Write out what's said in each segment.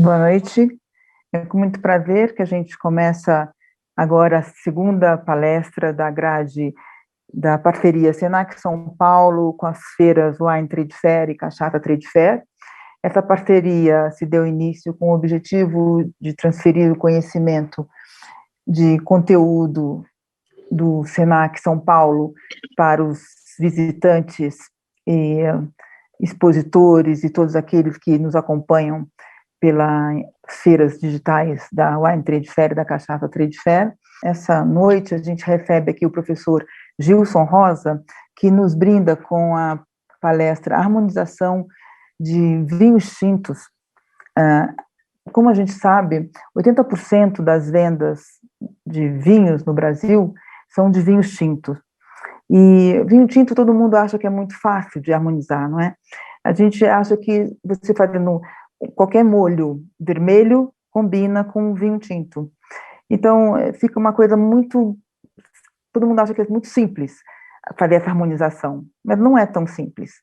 Boa noite. É com muito prazer que a gente começa agora a segunda palestra da grade da parceria Senac São Paulo com as feiras Wine Trade Fair e Cachaça Trade Fair. Essa parceria se deu início com o objetivo de transferir o conhecimento de conteúdo do Senac São Paulo para os visitantes e expositores e todos aqueles que nos acompanham pelas feiras digitais da Wine Trade Fair e da Cachaça Trade Fair. Essa noite a gente recebe aqui o professor Gilson Rosa, que nos brinda com a palestra Harmonização de Vinhos Tintos. Como a gente sabe, 80% das vendas de vinhos no Brasil são de vinhos tintos. E vinho tinto todo mundo acha que é muito fácil de harmonizar, não é? A gente acha que você fazendo qualquer molho vermelho combina com vinho tinto. Então, fica uma coisa muito... Todo mundo acha que é muito simples fazer essa harmonização, mas não é tão simples.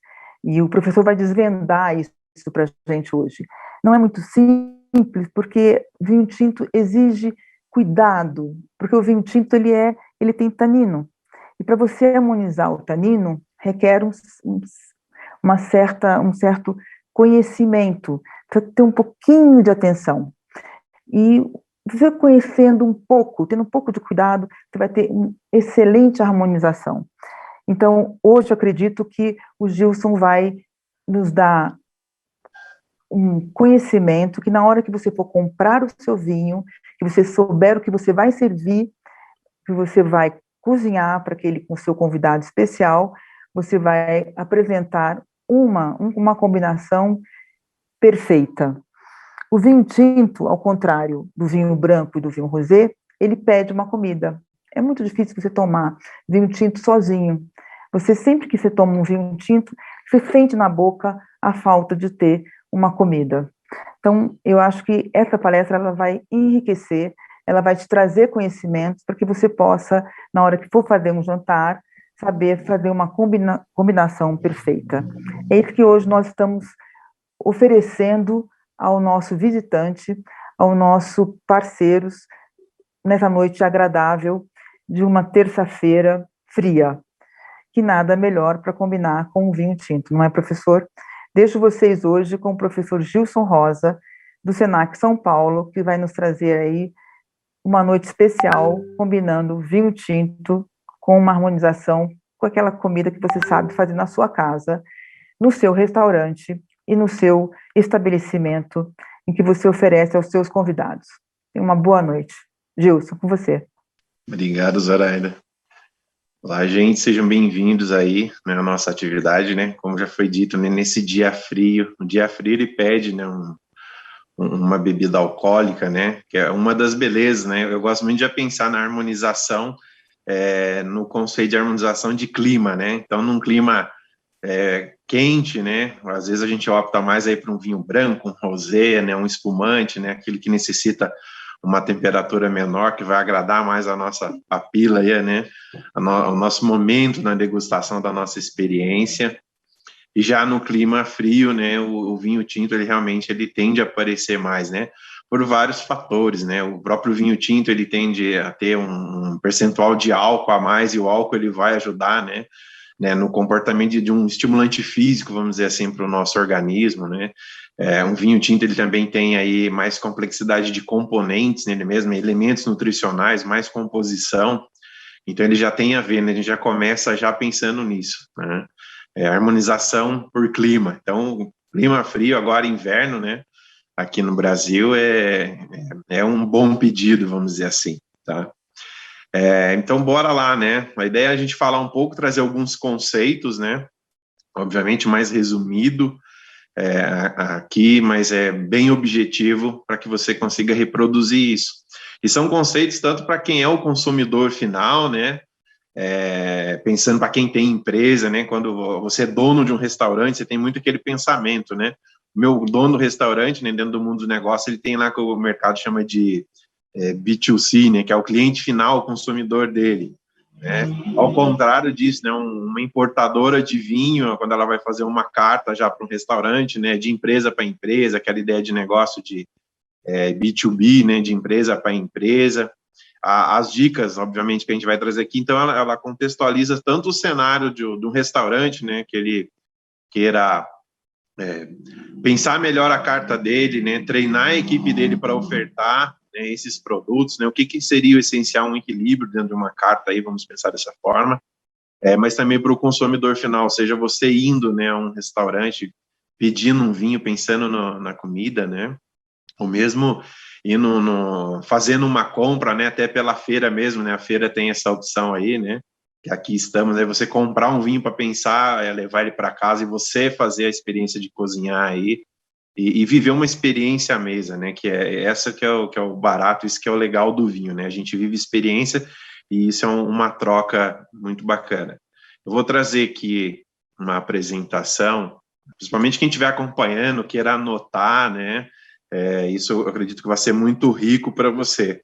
E o professor vai desvendar isso para a gente hoje. Não é muito simples, porque vinho tinto exige cuidado, porque o vinho tinto ele tem tanino. E para você harmonizar o tanino, requer um certo conhecimento, para ter um pouquinho de atenção. E você conhecendo um pouco, tendo um pouco de cuidado, você vai ter uma excelente harmonização. Então, hoje eu acredito que o Gilson vai nos dar um conhecimento que na hora que você for comprar o seu vinho, que você souber o que você vai servir, que você vai cozinhar para aquele com o seu convidado especial, você vai apresentar uma combinação perfeita. O vinho tinto, ao contrário do vinho branco e do vinho rosé, ele pede uma comida. É muito difícil você tomar vinho tinto sozinho. Você, sempre que você toma um vinho tinto, você sente na boca a falta de ter uma comida. Então, eu acho que essa palestra ela vai enriquecer, ela vai te trazer conhecimentos para que você possa, na hora que for fazer um jantar, saber fazer uma combinação perfeita. É isso que hoje nós estamos oferecendo ao nosso visitante, ao nosso parceiros, nessa noite agradável de uma terça-feira fria, que nada melhor para combinar com um vinho tinto, não é, professor? Deixo vocês hoje com o professor Gilson Rosa, do Senac São Paulo, que vai nos trazer aí uma noite especial, combinando vinho tinto com uma harmonização com aquela comida que você sabe fazer na sua casa, no seu restaurante e no seu estabelecimento em que você oferece aos seus convidados. Uma boa noite. Gilson, com você. Obrigado, Zoraida. Olá, gente, sejam bem-vindos aí, né, à nossa atividade, né, como já foi dito, né, nesse dia frio. No dia frio ele pede, né, uma bebida alcoólica, né, que é uma das belezas, né, eu gosto muito de pensar na harmonização, no conceito de harmonização de clima, né, então num clima quente, né, às vezes a gente opta mais aí para um vinho branco, um rosé, né, um espumante, né, aquele que necessita uma temperatura menor, que vai agradar mais a nossa papila aí, né, o nosso momento na degustação da nossa experiência. E já no clima frio, né, o vinho tinto, ele realmente tende a aparecer mais, né, por vários fatores, né, o próprio vinho tinto, ele tende a ter um percentual de álcool a mais, e o álcool, ele vai ajudar, né, no comportamento de um estimulante físico, vamos dizer assim, para o nosso organismo, né. Um vinho tinto, ele também tem aí mais complexidade de componentes nele mesmo, elementos nutricionais, mais composição, então ele já tem a ver, né, a gente já começa já pensando nisso, né. Harmonização por clima, então clima frio, agora inverno, né, aqui no Brasil é um bom pedido, vamos dizer assim, tá? Então bora lá, né, a ideia é a gente falar um pouco, trazer alguns conceitos, né, obviamente mais resumido aqui, mas é bem objetivo para que você consiga reproduzir isso, e são conceitos tanto para quem é o consumidor final, né, pensando para quem tem empresa, né, quando você é dono de um restaurante, você tem muito aquele pensamento, né, o meu dono do restaurante, né, dentro do mundo do negócio, ele tem lá que o mercado chama de B2C, né, que é o cliente final, o consumidor dele, né, ao contrário disso, né, uma importadora de vinho, quando ela vai fazer uma carta já para um restaurante, né, de empresa para empresa, aquela ideia de negócio de B2B, né, de empresa para empresa. As dicas, obviamente, que a gente vai trazer aqui, então ela contextualiza tanto o cenário de um restaurante, né, que ele queira pensar melhor a carta dele, né, treinar a equipe dele para ofertar, né, esses produtos, né, o que seria o essencial, um equilíbrio dentro de uma carta, aí vamos pensar dessa forma, mas também para o consumidor final, seja você indo, né, a um restaurante, pedindo um vinho, pensando na comida, né, ou mesmo indo fazendo uma compra, né, até pela feira mesmo, né, a feira tem essa opção aí, né, que aqui estamos, aí você comprar um vinho para pensar, levar ele para casa e você fazer a experiência de cozinhar aí e viver uma experiência à mesa, né, que é essa que é o barato, isso que é o legal do vinho, né, a gente vive experiência e isso é uma troca muito bacana. Eu vou trazer aqui uma apresentação, principalmente quem estiver acompanhando, queira anotar, né, isso eu acredito que vai ser muito rico para você.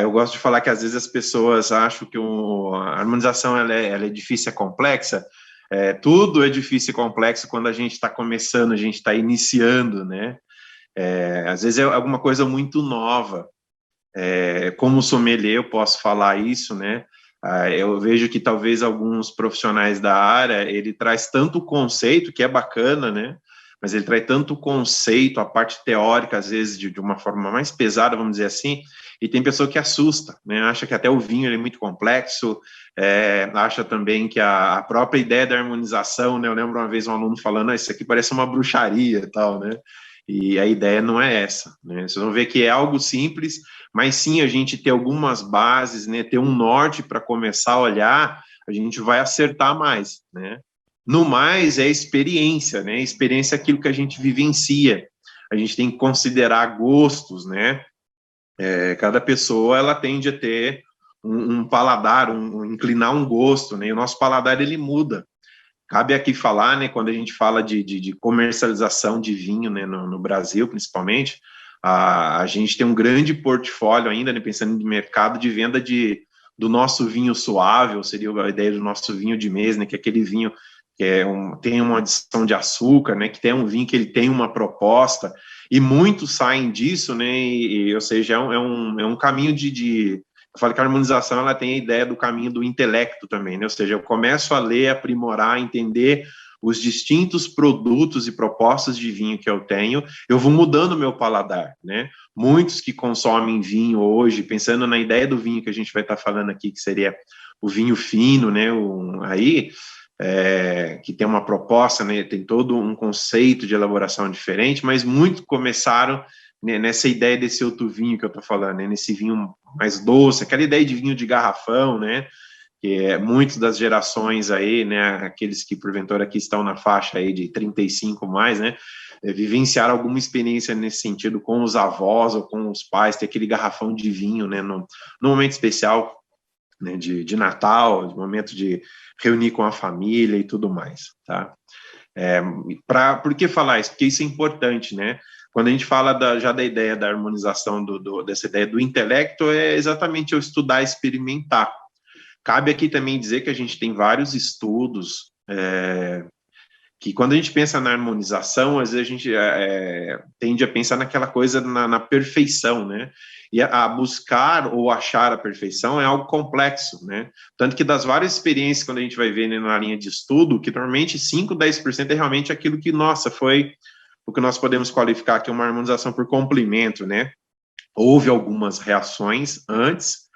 Eu gosto de falar que às vezes as pessoas acham que a harmonização ela é difícil, é complexa. Tudo é difícil e complexo quando a gente está começando, a gente está iniciando, né? Às vezes é alguma coisa muito nova. Como sommelier, eu posso falar isso, né? Eu vejo que talvez alguns profissionais da área, ele traz tanto conceito, que é bacana, né? Mas ele traz tanto conceito, a parte teórica, às vezes, de uma forma mais pesada, vamos dizer assim, e tem pessoa que assusta, né? Acha que até o vinho é muito complexo, acha também que a própria ideia da harmonização, né? Eu lembro uma vez um aluno falando, isso aqui parece uma bruxaria e tal, né? E a ideia não é essa, né? Vocês vão ver que é algo simples, mas sim a gente ter algumas bases, né? Ter um norte para começar a olhar, a gente vai acertar mais, né? No mais, é experiência, né? Experiência é aquilo que a gente vivencia. A gente tem que considerar gostos, né? Cada pessoa, ela tende a ter um paladar, inclinar um gosto, né? E o nosso paladar, ele muda. Cabe aqui falar, né? Quando a gente fala de comercialização de vinho, né? No Brasil, principalmente, a gente tem um grande portfólio ainda, né? Pensando em mercado de venda do nosso vinho suave, ou seria a ideia do nosso vinho de mesa, né? Que é aquele vinho que tem uma adição de açúcar, né, que tem um vinho que ele tem uma proposta, e muitos saem disso, né, ou seja, é um caminho eu falo que a harmonização, ela tem a ideia do caminho do intelecto também, né, ou seja, eu começo a ler, aprimorar, entender os distintos produtos e propostas de vinho que eu tenho, eu vou mudando o meu paladar, né, muitos que consomem vinho hoje, pensando na ideia do vinho que a gente vai estar falando aqui, que seria o vinho fino, né, que tem uma proposta, né, tem todo um conceito de elaboração diferente, mas muitos começaram, né, nessa ideia desse outro vinho que eu estou falando, né, nesse vinho mais doce, aquela ideia de vinho de garrafão, né, que muitas das gerações aí, né, aqueles que porventura aqui estão na faixa aí de 35 mais, né, vivenciaram alguma experiência nesse sentido com os avós ou com os pais, ter aquele garrafão de vinho, né, no momento especial, né, de Natal, de momento de reunir com a família e tudo mais, tá? Por que falar isso? Porque isso é importante, né? Quando a gente fala já da ideia da harmonização, dessa ideia do intelecto, é exatamente eu estudar, experimentar. Cabe aqui também dizer que a gente tem vários estudos que quando a gente pensa na harmonização, às vezes a gente tende a pensar naquela coisa na perfeição, né? E a buscar ou achar a perfeição é algo complexo, né? Tanto que das várias experiências, quando a gente vai ver, né, na linha de estudo, que normalmente 5, 10% é realmente aquilo que, nossa, foi o que nós podemos qualificar aqui uma harmonização por complemento, né? Houve algumas reações antes,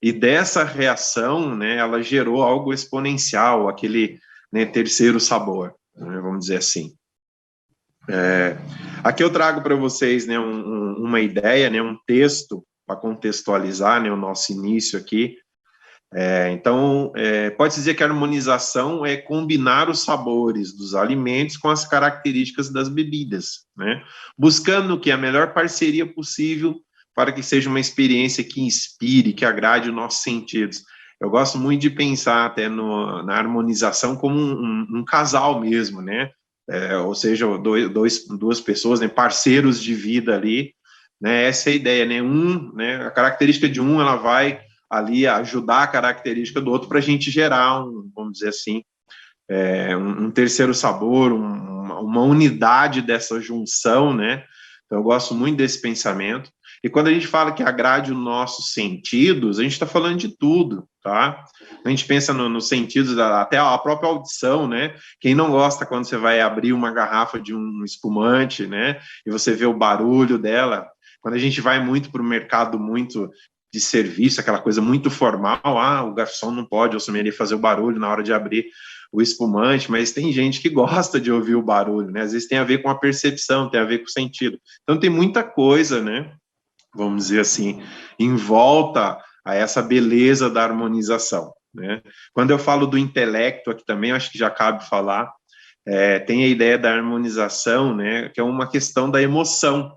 e dessa reação, né, ela gerou algo exponencial, aquele, né, terceiro sabor, né, vamos dizer assim. Aqui eu trago para vocês, né, uma ideia, né, um texto para contextualizar, né, o nosso início aqui. Então, pode-se dizer que a harmonização é combinar os sabores dos alimentos com as características das bebidas, né, buscando que a melhor parceria possível para que seja uma experiência que inspire, que agrade os nossos sentidos. Eu gosto muito de pensar até na harmonização como um casal mesmo, né? Ou seja, duas pessoas, né, parceiros de vida ali, né? Essa é a ideia, né? Né, a característica de ela vai ali ajudar a característica do outro para a gente gerar vamos dizer assim, um terceiro sabor, uma unidade dessa junção, né? Então, eu gosto muito desse pensamento. E quando a gente fala que agrade os nossos sentidos, a gente está falando de tudo, tá? A gente pensa nos sentidos, até a própria audição, né? Quem não gosta quando você vai abrir uma garrafa de um espumante, né? E você vê o barulho dela. Quando a gente vai muito para o mercado muito de serviço, aquela coisa muito formal, o garçom não pode, ou sommelier, fazer o barulho na hora de abrir o espumante, mas tem gente que gosta de ouvir o barulho, né? Às vezes tem a ver com a percepção, tem a ver com o sentido. Então tem muita coisa, né? Vamos dizer assim, em volta a essa beleza da harmonização, né? Quando eu falo do intelecto aqui também, acho que já cabe falar, tem a ideia da harmonização, né? Que é uma questão da emoção.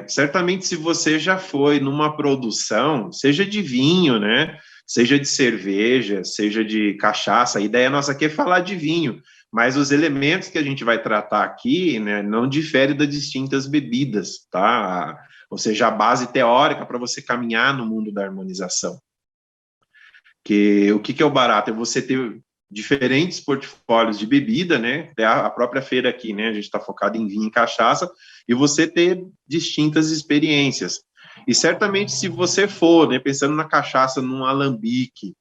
Certamente, se você já foi numa produção, seja de vinho, né? Seja de cerveja, seja de cachaça, a ideia nossa aqui é falar de vinho, mas os elementos que a gente vai tratar aqui, né, não diferem das distintas bebidas, tá? Ou seja, a base teórica para você caminhar no mundo da harmonização. Que o que é o barato? É você ter diferentes portfólios de bebida, né? A própria feira aqui, né? A gente está focado em vinho e cachaça, e você ter distintas experiências. E certamente, se você for, né, pensando na cachaça num alambique,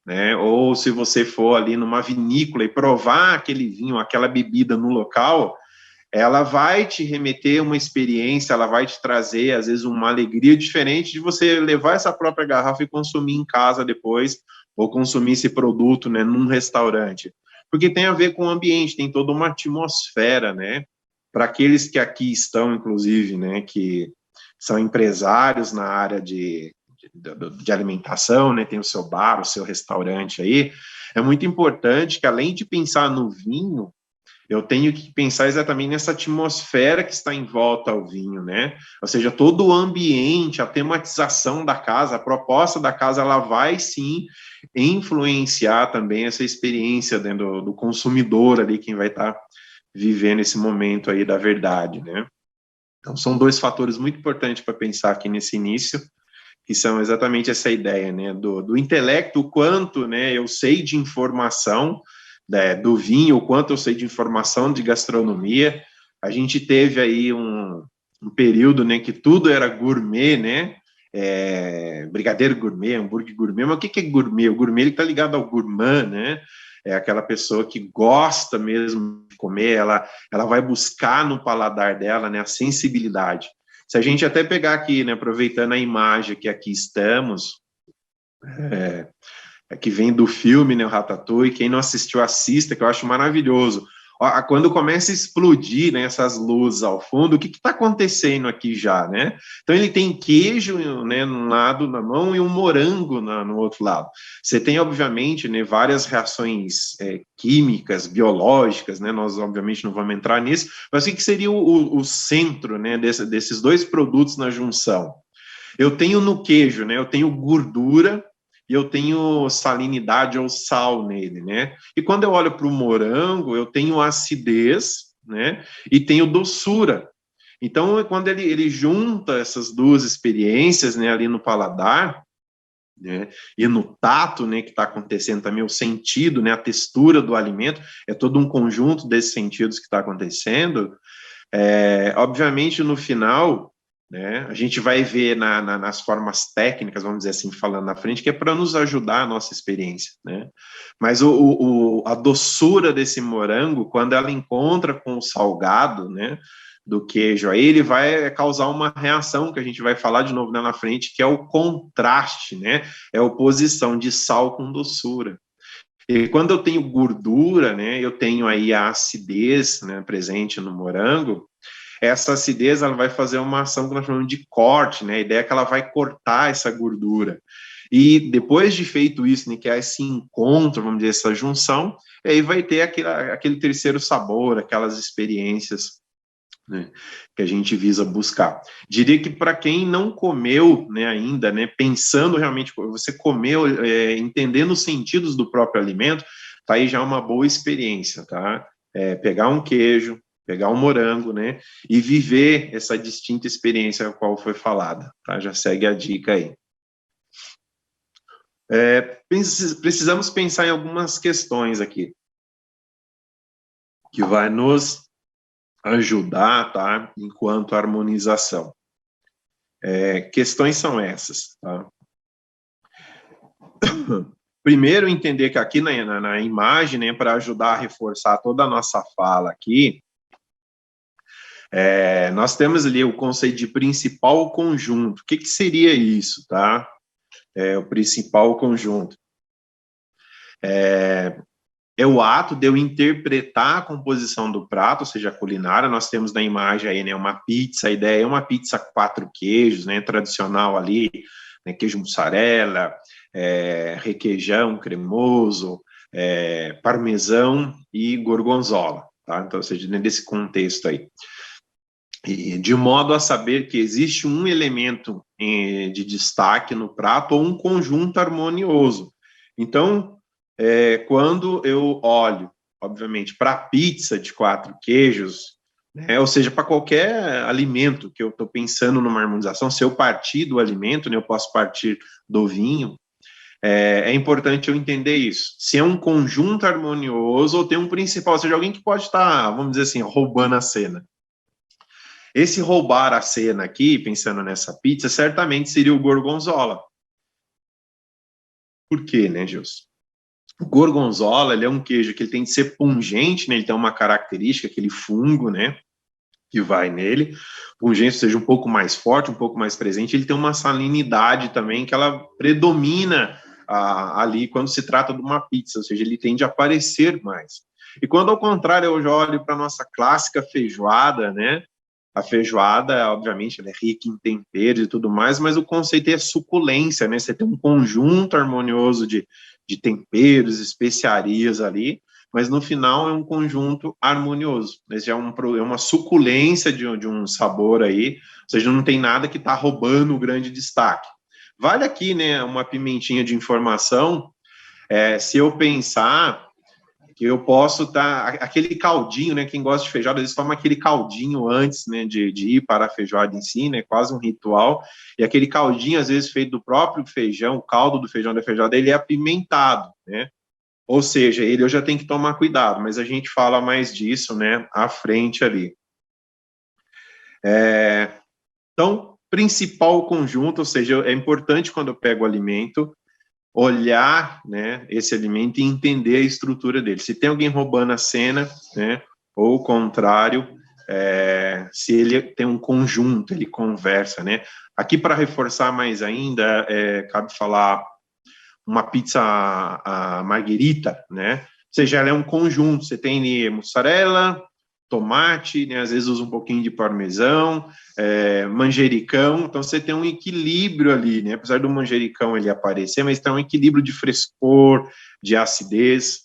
né, ou se você for ali numa vinícola e provar aquele vinho, aquela bebida no local, ela vai te remeter uma experiência, ela vai te trazer, às vezes, uma alegria diferente de você levar essa própria garrafa e consumir em casa depois, ou consumir esse produto, né, num restaurante. Porque tem a ver com o ambiente, tem toda uma atmosfera, né? Para aqueles que aqui estão, inclusive, né, que são empresários na área de alimentação, né, tem o seu bar, o seu restaurante aí, é muito importante que, além de pensar no vinho, eu tenho que pensar exatamente nessa atmosfera que está em volta ao vinho, né? Ou seja, todo o ambiente, a tematização da casa, a proposta da casa, ela vai sim influenciar também essa experiência dentro do consumidor ali, quem vai estar vivendo esse momento aí da verdade, né? Então, são dois fatores muito importantes para pensar aqui nesse início, que são exatamente essa ideia, né, do intelecto, o quanto, né, eu sei de informação, né, do vinho, o quanto eu sei de informação de gastronomia. A gente teve aí um período, né, que tudo era gourmet, né, brigadeiro gourmet, hambúrguer gourmet, mas o que é gourmet? O gourmet está ligado ao gourmand, né, é aquela pessoa que gosta mesmo de comer, ela vai buscar no paladar dela, né, a sensibilidade. Se a gente até pegar aqui, né, aproveitando a imagem que aqui estamos, que vem do filme, né, o Ratatouille, quem não assistiu, assista, que eu acho maravilhoso. Quando começa a explodir, né, essas luzes ao fundo, o que está acontecendo aqui já, né? Então ele tem queijo, né, num lado na mão e um morango no outro lado. Você tem, obviamente, né, várias reações químicas, biológicas, né? Nós, obviamente, não vamos entrar nisso, mas o que seria o centro, né, desses dois produtos na junção? Eu tenho no queijo, né? Eu tenho gordura e eu tenho salinidade ou sal nele, né? E quando eu olho para o morango, eu tenho acidez, né? E tenho doçura. Então, quando ele junta essas duas experiências, né, ali no paladar, né, e no tato, né, que está acontecendo também, o sentido, né, a textura do alimento, é todo um conjunto desses sentidos que está acontecendo. Obviamente, no final, né, a gente vai ver nas formas técnicas, vamos dizer assim, falando na frente, que é para nos ajudar a nossa experiência, né? Mas a doçura desse morango, quando ela encontra com o salgado, né, do queijo, aí ele vai causar uma reação que a gente vai falar de novo lá na frente, que é o contraste, né? É a oposição de sal com doçura. E quando eu tenho gordura, né, eu tenho aí a acidez, né, presente no morango. Essa acidez ela vai fazer uma ação que nós chamamos de corte, né? A ideia é que ela vai cortar essa gordura. E depois de feito isso, né, que é esse encontro, vamos dizer, essa junção, aí vai ter aquele terceiro sabor, aquelas experiências, né, que a gente visa buscar. Diria que para quem não comeu, né, ainda, né, pensando realmente, você comeu, entendendo os sentidos do próprio alimento, tá aí já uma boa experiência, tá? Pegar um queijo, pegar um morango, né, e viver essa distinta experiência a qual foi falada, tá? Já segue a dica aí. Precisamos pensar em algumas questões aqui, que vai nos ajudar, tá? Enquanto harmonização. Questões são essas, tá? Primeiro, entender que aqui na imagem, né, para ajudar a reforçar toda a nossa fala aqui, nós temos ali o conceito de principal conjunto. O que seria isso, tá? O principal conjunto. É o ato de eu interpretar a composição do prato, ou seja, a culinária. Nós temos na imagem aí, né, uma pizza, a ideia é uma pizza 4 queijos, né, tradicional ali, né, queijo mussarela, requeijão cremoso, parmesão e gorgonzola, tá? Então, ou seja, nesse contexto aí. E de modo a saber que existe um elemento de destaque no prato ou um conjunto harmonioso. Então, quando eu olho, obviamente, para a pizza de 4 queijos, né, ou seja, para qualquer alimento que eu estou pensando numa harmonização, se eu partir do alimento, né, eu posso partir do vinho, é importante eu entender isso. Se é um conjunto harmonioso ou tem um principal, ou seja, alguém que pode estar, vamos dizer assim, roubando a cena. Esse roubar a cena aqui, pensando nessa pizza, certamente seria o gorgonzola. Por quê, né, Gilson? O gorgonzola, ele é um queijo que ele tem de ser pungente, né? Ele tem uma característica, aquele fungo, né, que vai nele. Pungente, seja um pouco mais forte, um pouco mais presente. Ele tem uma salinidade também, que ela predomina ali quando se trata de uma pizza, ou seja, ele tende a aparecer mais. E quando, ao contrário, eu já olho para a nossa clássica feijoada, né? A feijoada, obviamente, ela é rica em temperos e tudo mais, mas o conceito é suculência, né? Você tem um conjunto harmonioso de temperos, especiarias ali, mas no final é um conjunto harmonioso. Mas já é uma suculência de um sabor aí, ou seja, não tem nada que está roubando o grande destaque. Vale aqui, né, uma pimentinha de informação, se eu pensar que eu posso estar, aquele caldinho, né, quem gosta de feijoada, eles tomam aquele caldinho antes, né, de ir para a feijoada em si, né, quase um ritual, e aquele caldinho, às vezes, feito do próprio feijão, o caldo do feijão da feijoada, ele é apimentado, né, ou seja, ele eu já tenho que tomar cuidado, mas a gente fala mais disso, né, à frente ali. Então, principal conjunto, ou seja, é importante quando eu pego o alimento, olhar, né, esse alimento e entender a estrutura dele. Se tem alguém roubando a cena, né, ou o contrário, se ele tem um conjunto, ele conversa, né. Aqui, para reforçar mais ainda, cabe falar uma pizza a margherita, né, ou seja, ela é um conjunto, você tem mussarela, tomate, né, às vezes usa um pouquinho de parmesão, manjericão, então você tem um equilíbrio ali, né, apesar do manjericão ele aparecer, mas tem um equilíbrio de frescor, de acidez,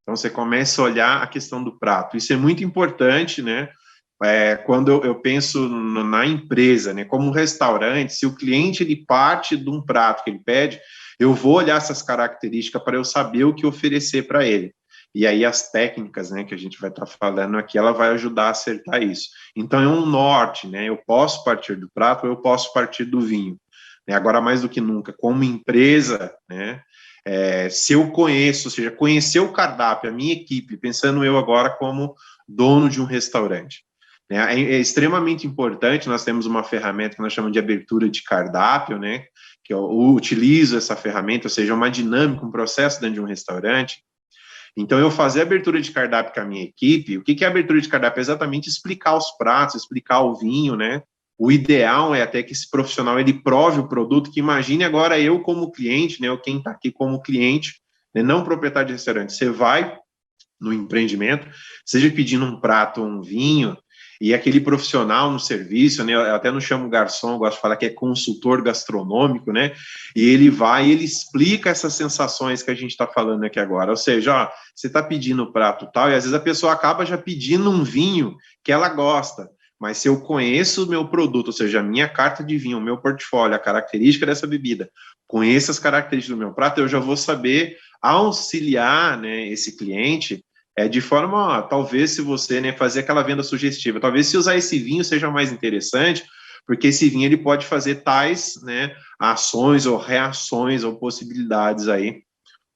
então você começa a olhar a questão do prato, isso é muito importante, né, quando eu penso na empresa, né, como um restaurante, se o cliente ele parte de um prato que ele pede, eu vou olhar essas características para eu saber o que oferecer para ele. E aí as técnicas, né, que a gente vai estar falando aqui, ela vai ajudar a acertar isso. Então é um norte, né, eu posso partir do prato, ou eu posso partir do vinho. Agora, mais do que nunca, como empresa, né, se eu conheço, ou seja, conhecer o cardápio, a minha equipe, pensando eu agora como dono de um restaurante. É extremamente importante, nós temos uma ferramenta que nós chamamos de abertura de cardápio, né, que eu utilizo essa ferramenta, ou seja, uma dinâmica, um processo dentro de um restaurante. Então, eu fazer a abertura de cardápio com a minha equipe, o que é a abertura de cardápio? É exatamente explicar os pratos, explicar o vinho, né? O ideal é até que esse profissional, ele prove o produto, que imagine agora eu como cliente, né? Ou quem está aqui como cliente, né, não proprietário de restaurante, você vai no empreendimento, seja pedindo um prato ou um vinho, e aquele profissional no serviço, né, eu até não chamo garçom, eu gosto de falar que é consultor gastronômico, né, e ele vai e ele explica essas sensações que a gente está falando aqui agora, ou seja, ó, você está pedindo o prato tal, e às vezes a pessoa acaba já pedindo um vinho que ela gosta, mas se eu conheço o meu produto, ou seja, a minha carta de vinho, o meu portfólio, a característica dessa bebida, conheço as características do meu prato, eu já vou saber auxiliar, né, esse cliente de forma, talvez, se você, né, fazer aquela venda sugestiva, talvez se usar esse vinho seja mais interessante, porque esse vinho ele pode fazer tais, né, ações ou reações ou possibilidades aí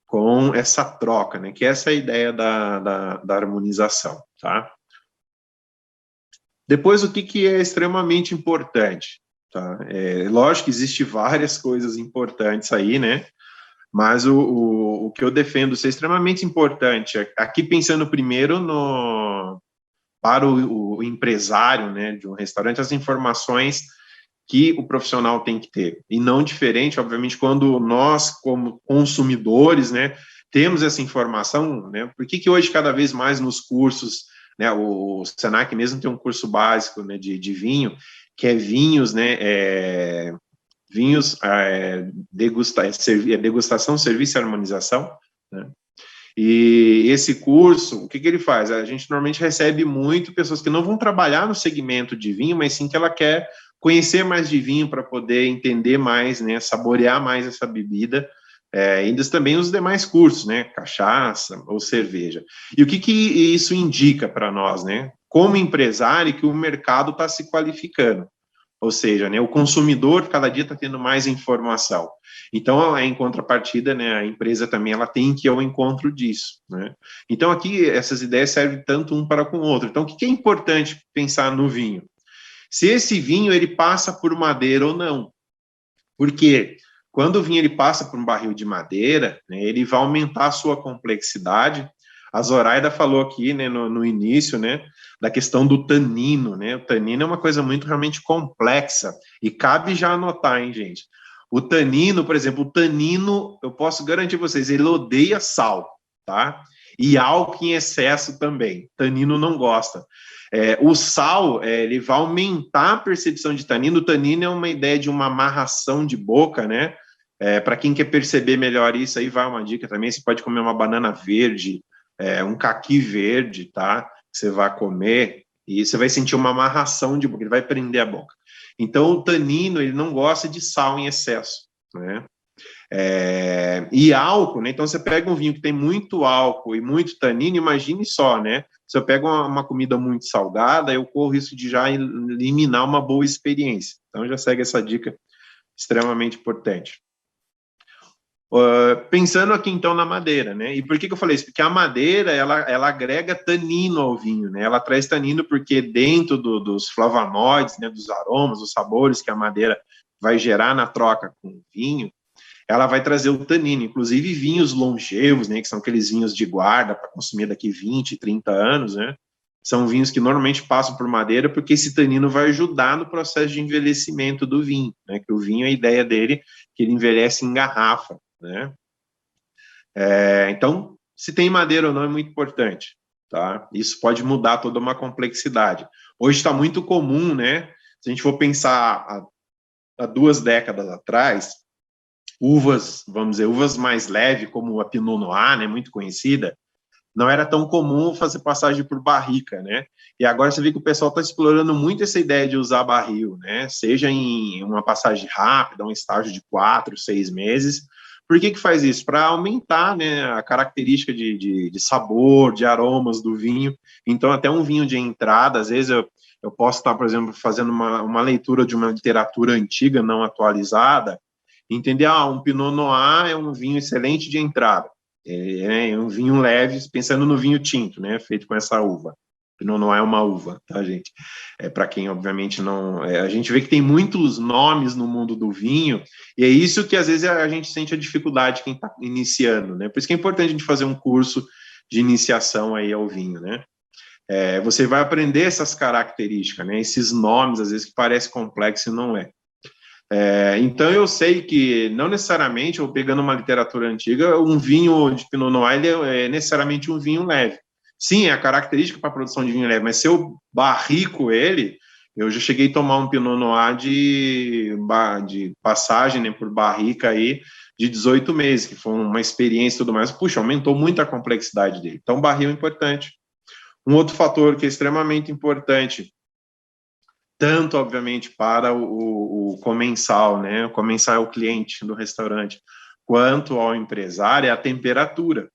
com essa troca, né, que essa é a ideia da harmonização, tá? Depois, o que é extremamente importante? Tá? Lógico que existe várias coisas importantes aí, né? Mas o que eu defendo ser extremamente importante, aqui pensando primeiro para o empresário, né, de um restaurante, as informações que o profissional tem que ter. E não diferente, obviamente, quando nós, como consumidores, né, temos essa informação, né, por que hoje, cada vez mais nos cursos, né, o Senac mesmo tem um curso básico, né, de vinho, que é vinhos, né, degustação, serviço e harmonização, né? E esse curso, o que ele faz? A gente normalmente recebe muito pessoas que não vão trabalhar no segmento de vinho, mas sim que ela quer conhecer mais de vinho para poder entender mais, né, saborear mais essa bebida, ainda também os demais cursos, né, cachaça ou cerveja. E o que isso indica para nós, né? Como empresário, que o mercado está se qualificando. Ou seja, né, o consumidor cada dia está tendo mais informação. Então, em contrapartida, né, a empresa também ela tem que ir ao encontro disso. Né? Então, aqui, essas ideias servem tanto um para com o outro. Então, o que é importante pensar no vinho? Se esse vinho ele passa por madeira ou não. Porque quando o vinho ele passa por um barril de madeira, né, ele vai aumentar a sua complexidade. A Zoraida falou aqui, né, no início, né, da questão do tanino, né? O tanino é uma coisa muito realmente complexa e cabe já anotar, hein, gente? O tanino, por exemplo, o tanino, eu posso garantir a vocês, ele odeia sal, tá? E álcool em excesso também. Tanino não gosta. O sal, ele vai aumentar a percepção de tanino. O tanino é uma ideia de uma amarração de boca, né? Para quem quer perceber melhor isso, aí vai uma dica também. Você pode comer uma banana verde, um caqui verde, tá? Você vai comer e você vai sentir uma amarração de boca, ele vai prender a boca. Então, o tanino, ele não gosta de sal em excesso, né? E álcool, né? Então, você pega um vinho que tem muito álcool e muito tanino, imagine só, né? Se eu pego uma comida muito salgada, eu corro risco de já eliminar uma boa experiência. Então, já segue essa dica extremamente importante. Pensando aqui, então, na madeira, né? E por que eu falei isso? Porque a madeira, ela agrega tanino ao vinho, né? Ela traz tanino porque dentro dos flavonoides, né, dos aromas, dos sabores que a madeira vai gerar na troca com o vinho, ela vai trazer o tanino, inclusive vinhos longevos, né, que são aqueles vinhos de guarda para consumir daqui 20, 30 anos, né, são vinhos que normalmente passam por madeira porque esse tanino vai ajudar no processo de envelhecimento do vinho, né, que o vinho, a ideia dele, que ele envelhece em garrafa, né. Então, se tem madeira ou não é muito importante, tá, isso pode mudar toda uma complexidade. Hoje está muito comum, né, se a gente for pensar há 2 décadas atrás, uvas, vamos dizer, uvas mais leves, como a Pinot Noir, né, muito conhecida, não era tão comum fazer passagem por barrica, né? E agora você vê que o pessoal está explorando muito essa ideia de usar barril, né? Seja em uma passagem rápida, um estágio de 4, 6 meses. Por que faz isso? Para aumentar, né, a característica de sabor, de aromas do vinho. Então, até um vinho de entrada, às vezes eu posso estar, por exemplo, fazendo uma leitura de uma literatura antiga, não atualizada, entender, um Pinot Noir é um vinho excelente de entrada, é um vinho leve, pensando no vinho tinto, né, feito com essa uva. Pinot Noir é uma uva, tá, gente? Para quem, obviamente, não... a gente vê que tem muitos nomes no mundo do vinho, e é isso que, às vezes, a gente sente a dificuldade quem está iniciando, né? Por isso que é importante a gente fazer um curso de iniciação aí ao vinho, né? Você vai aprender essas características, né? Esses nomes, às vezes, que parece complexo e não é. Então, eu sei que, não necessariamente, ou pegando uma literatura antiga, um vinho de Pinot Noir é necessariamente um vinho leve. Sim, é a característica para a produção de vinho leve, mas se eu barrico ele, eu já cheguei a tomar um Pinot Noir de passagem, né, por barrica aí, de 18 meses, que foi uma experiência e tudo mais. Puxa, aumentou muito a complexidade dele. Então, barril é importante. Um outro fator que é extremamente importante, tanto, obviamente, para o comensal, né? O comensal é o cliente do restaurante, quanto ao empresário, é a temperatura.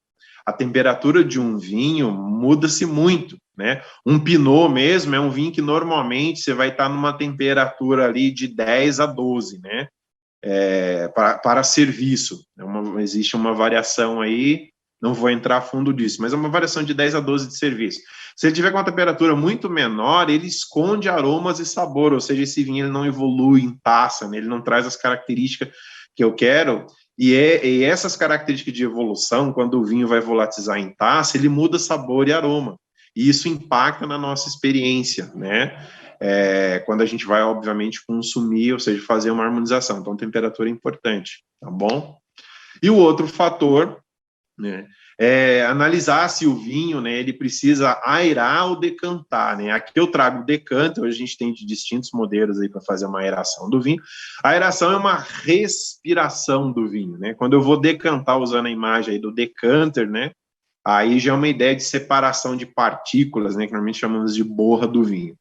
A temperatura de um vinho muda-se muito, né? Um Pinot mesmo é um vinho que normalmente você vai estar numa temperatura ali de 10 a 12, né? Para serviço. Existe uma variação aí, não vou entrar a fundo disso, mas é uma variação de 10 a 12 de serviço. Se ele tiver com uma temperatura muito menor, ele esconde aromas e sabor, ou seja, esse vinho ele não evolui em taça, né? Ele não traz as características que eu quero, e essas características de evolução, quando o vinho vai volatilizar em taça, ele muda sabor e aroma, e isso impacta na nossa experiência, né? Quando a gente vai, obviamente, consumir, ou seja, fazer uma harmonização. Então, temperatura é importante, tá bom? E o outro fator, né, é analisar se o vinho, né, ele precisa aerar ou decantar, né? Aqui eu trago o decanter, hoje a gente tem de distintos modelos aí para fazer uma aeração do vinho. A aeração é uma respiração do vinho, né? Quando eu vou decantar, usando a imagem aí do decanter, né, aí já é uma ideia de separação de partículas, né, que normalmente chamamos de borra do vinho.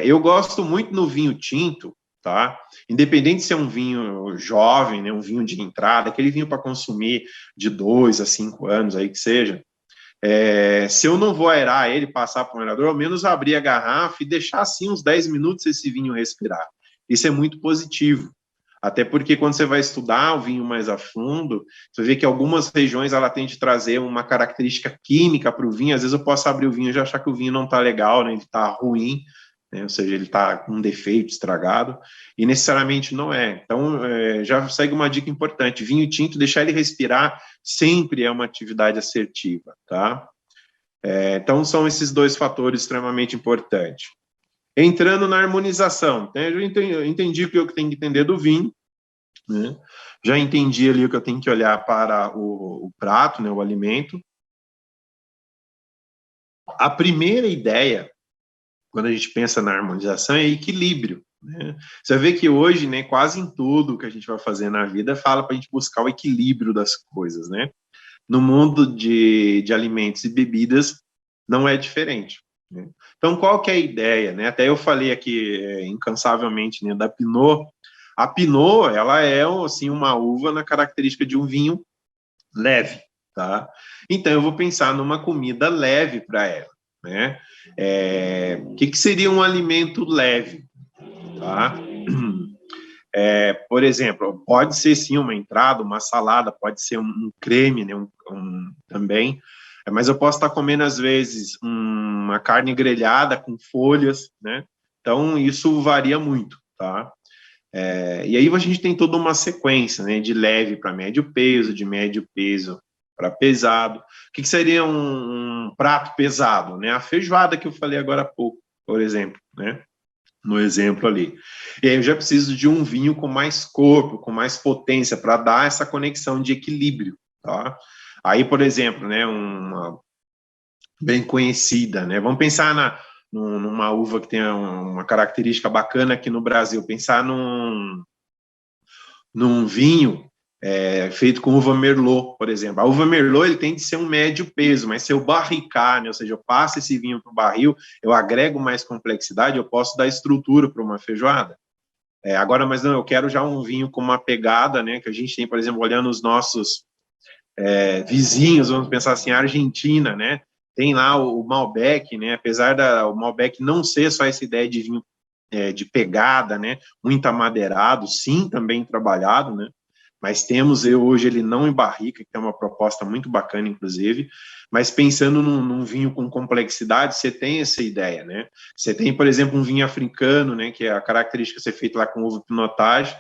Eu gosto muito no vinho tinto, tá? Independente se é um vinho jovem, né, um vinho de entrada, aquele vinho para consumir de 2 a 5 anos, aí que seja, se eu não vou aerar ele, passar para o aerador, ao menos abrir a garrafa e deixar assim uns 10 minutos esse vinho respirar. Isso é muito positivo. Até porque quando você vai estudar o vinho mais a fundo, você vê que algumas regiões ela tende a trazer uma característica química para o vinho. Às vezes eu posso abrir o vinho e já achar que o vinho não está legal, né? Ele está ruim, né? Ou seja, ele está com um defeito, estragado, e necessariamente não é. Então, já segue uma dica importante: vinho tinto, deixar ele respirar sempre é uma atividade assertiva, tá? Então, são esses dois fatores extremamente importantes. Entrando na harmonização, né? Eu entendi o que eu tenho que entender do vinho, né? Já entendi ali o que eu tenho que olhar para o prato, né, o alimento. A primeira ideia, quando a gente pensa na harmonização, é equilíbrio, né? Você vê que hoje, né, quase em tudo que a gente vai fazer na vida, fala para a gente buscar o equilíbrio das coisas, né? No mundo de alimentos e bebidas, não é diferente, né? Então, qual que é a ideia, né? Até eu falei aqui incansavelmente, né, da Pinot. A Pinot, ela é assim, uma uva na característica de um vinho leve, tá? Então, eu vou pensar numa comida leve para ela, né? O que seria um alimento leve, tá? Por exemplo, pode ser sim uma entrada, uma salada, pode ser um creme, né, também, mas eu posso estar comendo às vezes uma carne grelhada com folhas, né? Então isso varia muito, tá? E aí a gente tem toda uma sequência, né, de leve para médio peso, de médio peso para pesado. O que seria um prato pesado, né? A feijoada que eu falei agora há pouco, por exemplo, né? No exemplo ali. E aí eu já preciso de um vinho com mais corpo, com mais potência, para dar essa conexão de equilíbrio, tá? Aí, por exemplo, né, uma bem conhecida, né? Vamos pensar numa uva que tem uma característica bacana aqui no Brasil, pensar num vinho feito com uva Merlot, por exemplo. A uva Merlot ele tem de ser um médio peso, mas se eu barricar, né, ou seja, eu passo esse vinho para o barril, eu agrego mais complexidade, eu posso dar estrutura para uma feijoada. Agora, mas não, eu quero já um vinho com uma pegada, né, que a gente tem, por exemplo, olhando os nossos vizinhos, vamos pensar assim, a Argentina, né, tem lá o Malbec, né, apesar o Malbec não ser só essa ideia de vinho de pegada, né, muito amadeirado, sim, também trabalhado, né, mas temos hoje ele não em barrica, que é uma proposta muito bacana, inclusive, mas pensando num vinho com complexidade, você tem essa ideia, né? Você tem, por exemplo, um vinho africano, né, que é a característica de ser feito lá com uva pinotage,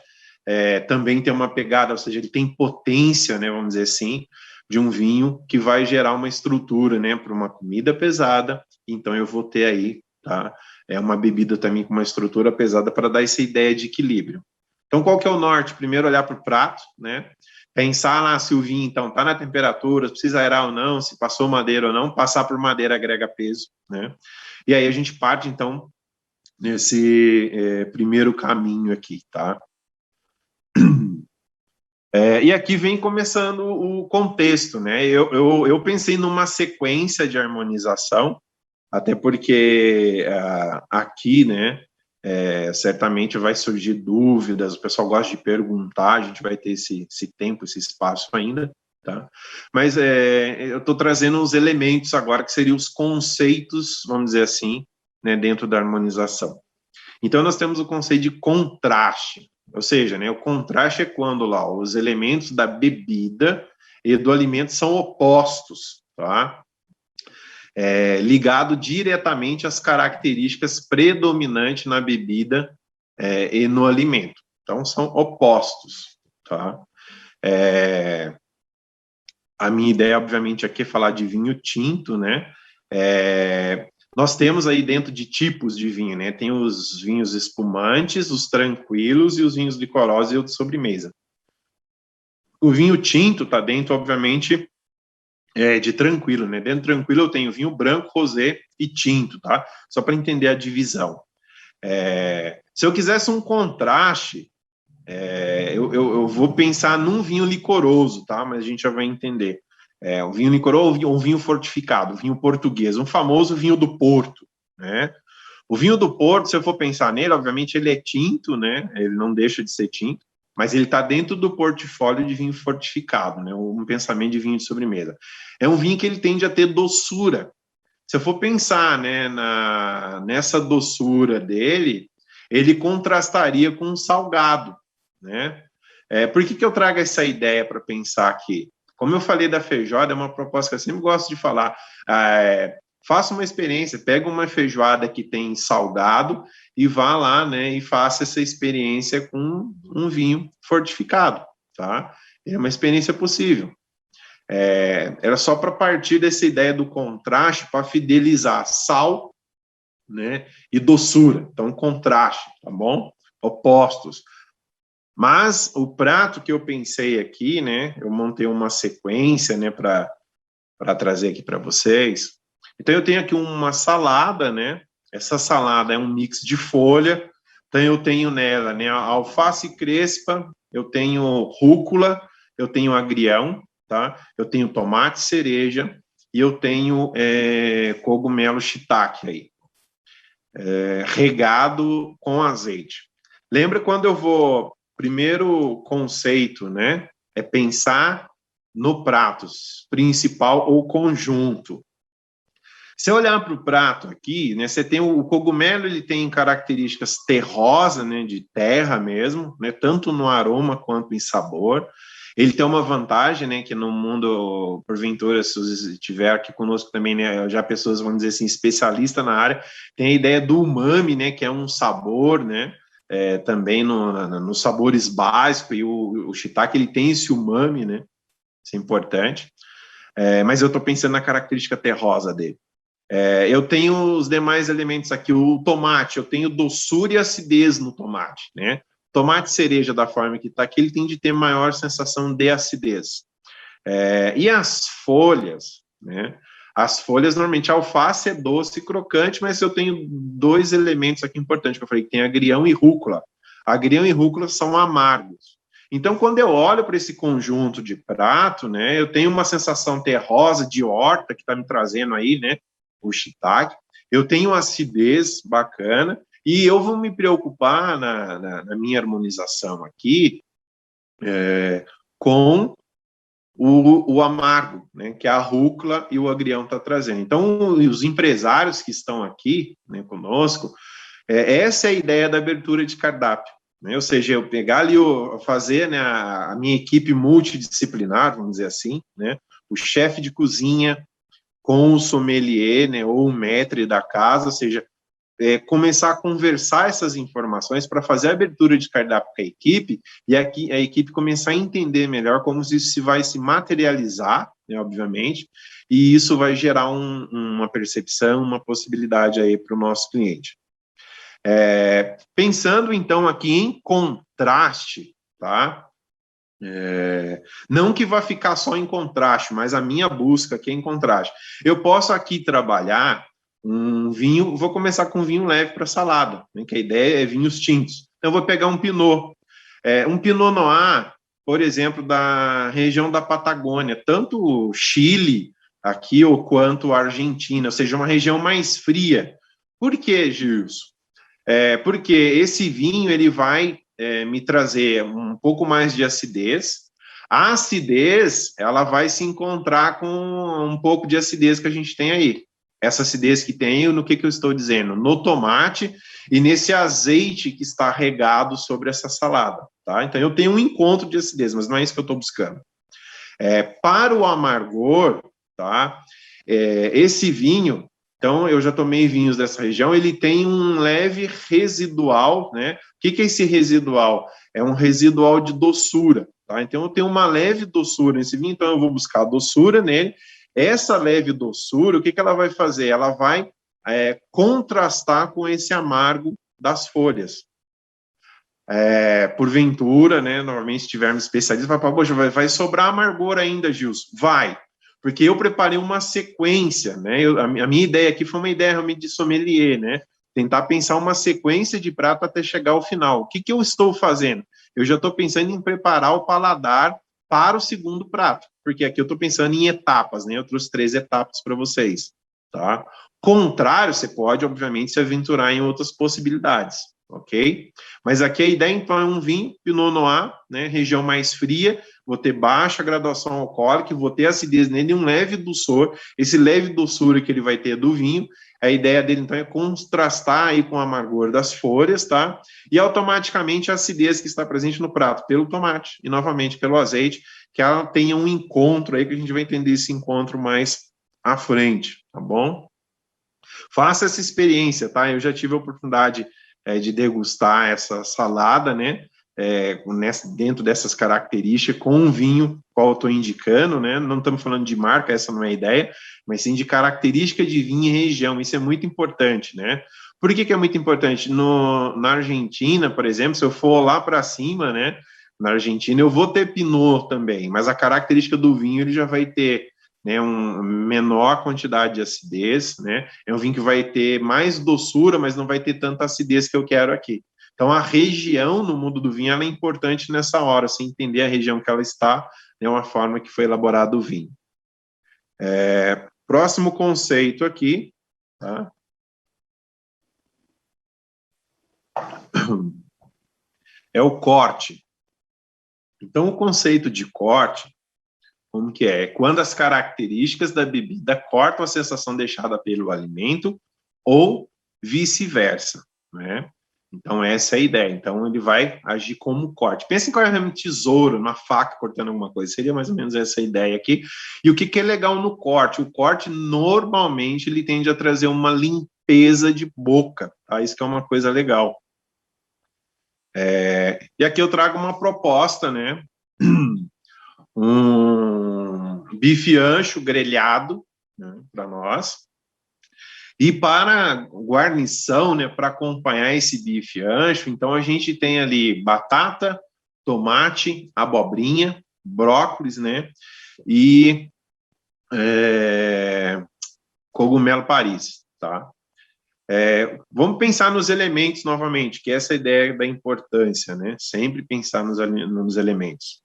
também tem uma pegada, ou seja, ele tem potência, né, vamos dizer assim, de um vinho que vai gerar uma estrutura, né, para uma comida pesada, então eu vou ter aí, tá? Uma bebida também com uma estrutura pesada para dar essa ideia de equilíbrio. Então, qual que é o norte? Primeiro, olhar para o prato, né? Pensar lá se o vinho, então, está na temperatura, precisa aerar ou não, se passou madeira ou não. Passar por madeira agrega peso, né? E aí a gente parte, então, nesse primeiro caminho aqui, tá? E aqui vem começando o contexto, né? Eu pensei numa sequência de harmonização, até porque aqui, né, certamente vai surgir dúvidas, o pessoal gosta de perguntar, a gente vai ter esse tempo, esse espaço ainda, tá? Mas eu estou trazendo os elementos agora, que seriam os conceitos, vamos dizer assim, né, dentro da harmonização. Então, nós temos o conceito de contraste, ou seja, né, o contraste é quando lá os elementos da bebida, e do alimento são opostos, tá? Ligado diretamente às características predominantes na bebida e no alimento. Então, são opostos, tá? A minha ideia, obviamente, aqui é falar de vinho tinto, né? Nós temos aí dentro de tipos de vinho, né? Tem os vinhos espumantes, os tranquilos e os vinhos licorosos e o de sobremesa. O vinho tinto está dentro, obviamente, de tranquilo, né? Dentro de tranquilo eu tenho vinho branco, rosé e tinto, tá? Só para entender a divisão. Se eu quisesse um contraste, eu vou pensar num vinho licoroso, tá? Mas a gente já vai entender. O vinho licoroso ou vinho fortificado, vinho português, um famoso vinho do Porto, né? O vinho do Porto, se eu for pensar nele, obviamente ele é tinto, né? Ele não deixa de ser tinto, mas ele está dentro do portfólio de vinho fortificado, né? Um pensamento de vinho de sobremesa. É um vinho que ele tende a ter doçura. Se eu for pensar, né, nessa doçura dele, ele contrastaria com um salgado, né? Por que eu trago essa ideia para pensar aqui? Como eu falei da feijoada, é uma proposta que eu sempre gosto de falar. Faça uma experiência, pega uma feijoada que tem salgado e vá lá, né, e faça essa experiência com um vinho fortificado, tá? É uma experiência possível. Era só para partir dessa ideia do contraste para fidelizar sal, né, e doçura. Então, contraste, tá bom? Opostos. Mas o prato que eu pensei aqui, né, eu montei uma sequência, né, para trazer aqui para vocês. Então, eu tenho aqui uma salada, né? Essa salada é um mix de folha. Então, eu tenho nela, né, alface crespa, eu tenho rúcula, eu tenho agrião, tá? Eu tenho tomate cereja e eu tenho cogumelo shiitake aí, regado com azeite. Lembra quando eu vou... Primeiro conceito, né, é pensar no prato principal ou conjunto. Se eu olhar para o prato aqui, né, você tem o cogumelo, ele tem características terrosas, né, de terra mesmo, né, tanto no aroma quanto em sabor. Ele tem uma vantagem, né, que no mundo, porventura, se você estiver aqui conosco também, né, já pessoas, vamos dizer assim, especialistas na área, tem a ideia do umami, né, que é um sabor, né, também nos sabores básicos, e o shiitake, ele tem esse umami, né, isso é importante, mas eu estou pensando na característica terrosa dele. Eu tenho os demais elementos aqui, o tomate, eu tenho doçura e acidez no tomate, né, tomate cereja da forma que está aqui, ele tem de ter maior sensação de acidez. E as folhas, né, as folhas, normalmente, a alface é doce e crocante, mas eu tenho dois elementos aqui importantes, que eu falei, que tem agrião e rúcula. Agrião e rúcula são amargos. Então, quando eu olho para esse conjunto de prato, né, eu tenho uma sensação terrosa de horta, que está me trazendo aí, né, o shiitake. Eu tenho acidez bacana, e eu vou me preocupar na minha harmonização aqui com o amargo, né, que a rúcula e o agrião está trazendo. Então, os empresários que estão aqui, né, conosco, essa é a ideia da abertura de cardápio, né, ou seja, eu pegar ali, fazer, né, a minha equipe multidisciplinar, vamos dizer assim, né, o chefe de cozinha com o sommelier, né, ou o maître da casa, ou seja, começar a conversar essas informações para fazer a abertura de cardápio com a equipe, e aqui a equipe começar a entender melhor como isso se vai se materializar, né, obviamente, e isso vai gerar uma percepção, uma possibilidade aí para o nosso cliente. Pensando, então, aqui em contraste, tá? Não que vá ficar só em contraste, mas a minha busca aqui é em contraste. Eu posso aqui trabalhar um vinho, vou começar com um vinho leve para salada, né, que a ideia é vinhos tintos. Então, eu vou pegar um Pinot. Um Pinot Noir, por exemplo, da região da Patagônia, tanto Chile aqui ou quanto a Argentina, ou seja, uma região mais fria. Por que, Gilson? Porque esse vinho ele vai me trazer um pouco mais de acidez. A acidez, ela vai se encontrar com um pouco de acidez que a gente tem aí. Essa acidez que tem, no que eu estou dizendo? No tomate e nesse azeite que está regado sobre essa salada, tá? Então, eu tenho um encontro de acidez, mas não é isso que eu estou buscando. Para o amargor, tá? Esse vinho, então eu já tomei vinhos dessa região, ele tem um leve residual, né? O que é esse residual? É um residual de doçura, tá? Então eu tenho uma leve doçura nesse vinho, então eu vou buscar doçura nele. Essa leve doçura, o que ela vai fazer? Ela vai contrastar com esse amargo das folhas. Porventura, né, normalmente se tivermos especialistas, vai falar, poxa, vai sobrar amargor ainda, Gilson. Vai, porque eu preparei uma sequência, né, a minha ideia aqui foi uma ideia realmente de sommelier, né, tentar pensar uma sequência de prato até chegar ao final. O que eu estou fazendo? Eu já estou pensando em preparar o paladar para o segundo prato, porque aqui eu estou pensando em etapas, né, eu trouxe 3 etapas para vocês, tá? Contrário, você pode, obviamente, se aventurar em outras possibilidades, ok? Mas aqui a ideia, então, é um vinho Pinot Noir, né, região mais fria, vou ter baixa graduação alcoólica, vou ter acidez nele e um leve doçor. Esse leve doçura que ele vai ter do vinho, a ideia dele, então, é contrastar aí com o amargor das folhas, tá? E automaticamente a acidez que está presente no prato, pelo tomate e, novamente, pelo azeite, que ela tenha um encontro aí, que a gente vai entender esse encontro mais à frente, tá bom? Faça essa experiência, tá? Eu já tive a oportunidade de degustar essa salada, né? Dentro dessas características, com um vinho, qual eu estou indicando, né? Não estamos falando de marca, essa não é a ideia, mas sim de característica de vinho e região. Isso é muito importante, né? Por que é muito importante? Na Argentina, por exemplo, se eu for lá para cima, né? Na Argentina, eu vou ter Pinot também, mas a característica do vinho ele já vai ter, né, uma menor quantidade de acidez, né? É um vinho que vai ter mais doçura, mas não vai ter tanta acidez que eu quero aqui. Então, a região no mundo do vinho ela é importante nessa hora, você entender a região que ela está, né, uma forma que foi elaborado o vinho. Próximo conceito aqui, tá? É o corte. Então, o conceito de corte, como que é? Quando as características da bebida cortam a sensação deixada pelo alimento ou vice-versa, né? Então, essa é a ideia. Então, ele vai agir como corte. Pensa em qual é um tesouro, uma faca cortando alguma coisa. Seria mais ou menos essa ideia aqui. E o que é legal no corte? O corte, normalmente, ele tende a trazer uma limpeza de boca. Tá? Isso que é uma coisa legal. E aqui eu trago uma proposta, né? Um bife ancho grelhado, né, para nós. E para guarnição, né, para acompanhar esse bife ancho, então a gente tem ali batata, tomate, abobrinha, brócolis, né, e cogumelo Paris, tá? Vamos pensar nos elementos novamente, que essa é a ideia da importância, né? Sempre pensar nos elementos.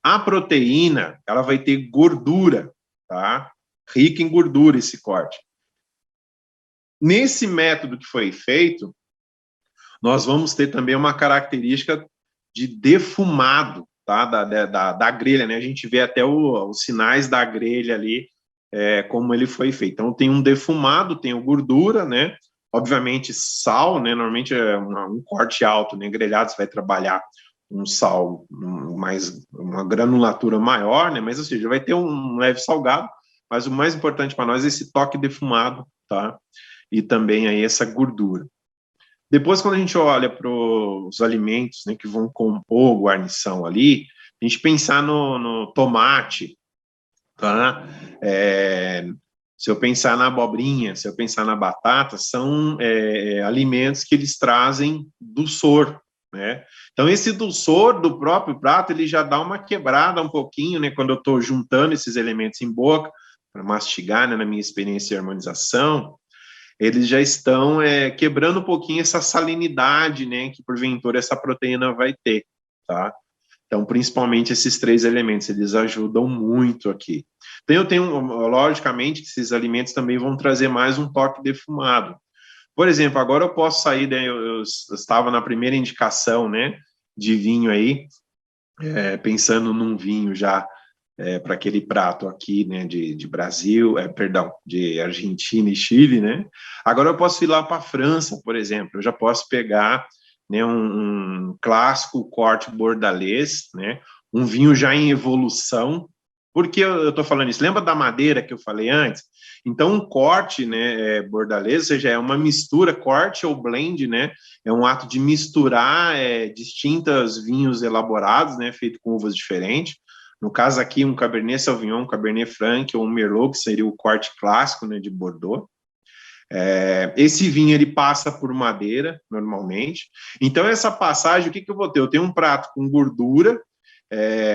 A proteína, ela vai ter gordura, tá? Rica em gordura esse corte. Nesse método que foi feito, nós vamos ter também uma característica de defumado, tá? Da grelha, né? A gente vê até os sinais da grelha ali, como ele foi feito. Então, tem um defumado, tem gordura, né? Obviamente, sal, né? Normalmente é um corte alto, né? Grelhado, você vai trabalhar um sal, uma granulatura maior, né? Mas, ou seja, vai ter um leve salgado, mas o mais importante para nós é esse toque defumado, tá? E também aí essa gordura. Depois, quando a gente olha para os alimentos, né, que vão compor a guarnição ali, a gente pensar no tomate, tá? Se eu pensar na abobrinha, se eu pensar na batata, são alimentos que eles trazem doçor, né? Então, esse doçor do próprio prato, ele já dá uma quebrada um pouquinho, né? Quando eu estou juntando esses elementos em boca, para mastigar, né, na minha experiência de harmonização, eles já estão quebrando um pouquinho essa salinidade, né, que porventura essa proteína vai ter, tá? Então, principalmente esses 3 elementos, eles ajudam muito aqui. Então, eu tenho, logicamente, que esses alimentos também vão trazer mais um toque defumado. Por exemplo, agora eu posso sair, né, eu estava na primeira indicação, né, de vinho aí, pensando num vinho já para aquele prato aqui, né, de Brasil, de Argentina e Chile, né? Agora eu posso ir lá para a França, por exemplo, eu já posso pegar, né, um clássico corte bordalês, né, um vinho já em evolução. Por que eu estou falando isso? Lembra da madeira que eu falei antes? Então, um corte, né, bordalês, ou seja, é uma mistura, corte ou blend, né, é um ato de misturar distintos vinhos elaborados, né, feito com uvas diferentes. No caso aqui, um Cabernet Sauvignon, um Cabernet Franc ou um Merlot, que seria o corte clássico, né, de Bordeaux. Esse vinho, ele passa por madeira, normalmente. Então, essa passagem, o que eu vou ter? Eu tenho um prato com gordura,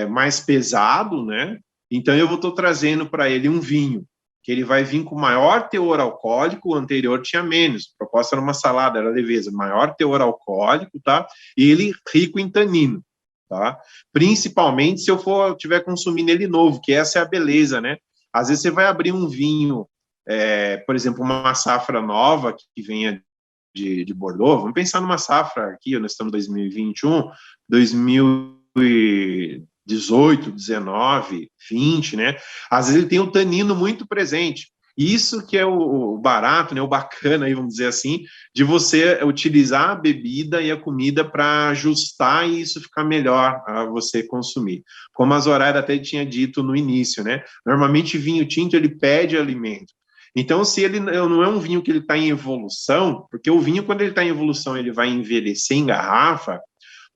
mais pesado, né? Então, eu vou estar trazendo para ele um vinho, que ele vai vir com maior teor alcoólico, o anterior tinha menos. A proposta era uma salada, era leveza, maior teor alcoólico, tá? E ele rico em tanino, tá? Principalmente se eu estiver consumindo ele novo, que essa é a beleza, né? Às vezes você vai abrir um vinho, por exemplo, uma safra nova que venha de Bordeaux, vamos pensar numa safra aqui, nós estamos em 2021, 2018, 19, 20, né? Às vezes ele tem o tanino muito presente. Isso que é o barato, né, o bacana, aí, vamos dizer assim, de você utilizar a bebida e a comida para ajustar e isso ficar melhor a você consumir. Como a Zoraida até tinha dito no início, né? Normalmente vinho tinto, ele pede alimento. Então, se ele não é um vinho que ele está em evolução, porque o vinho, quando ele está em evolução, ele vai envelhecer em garrafa,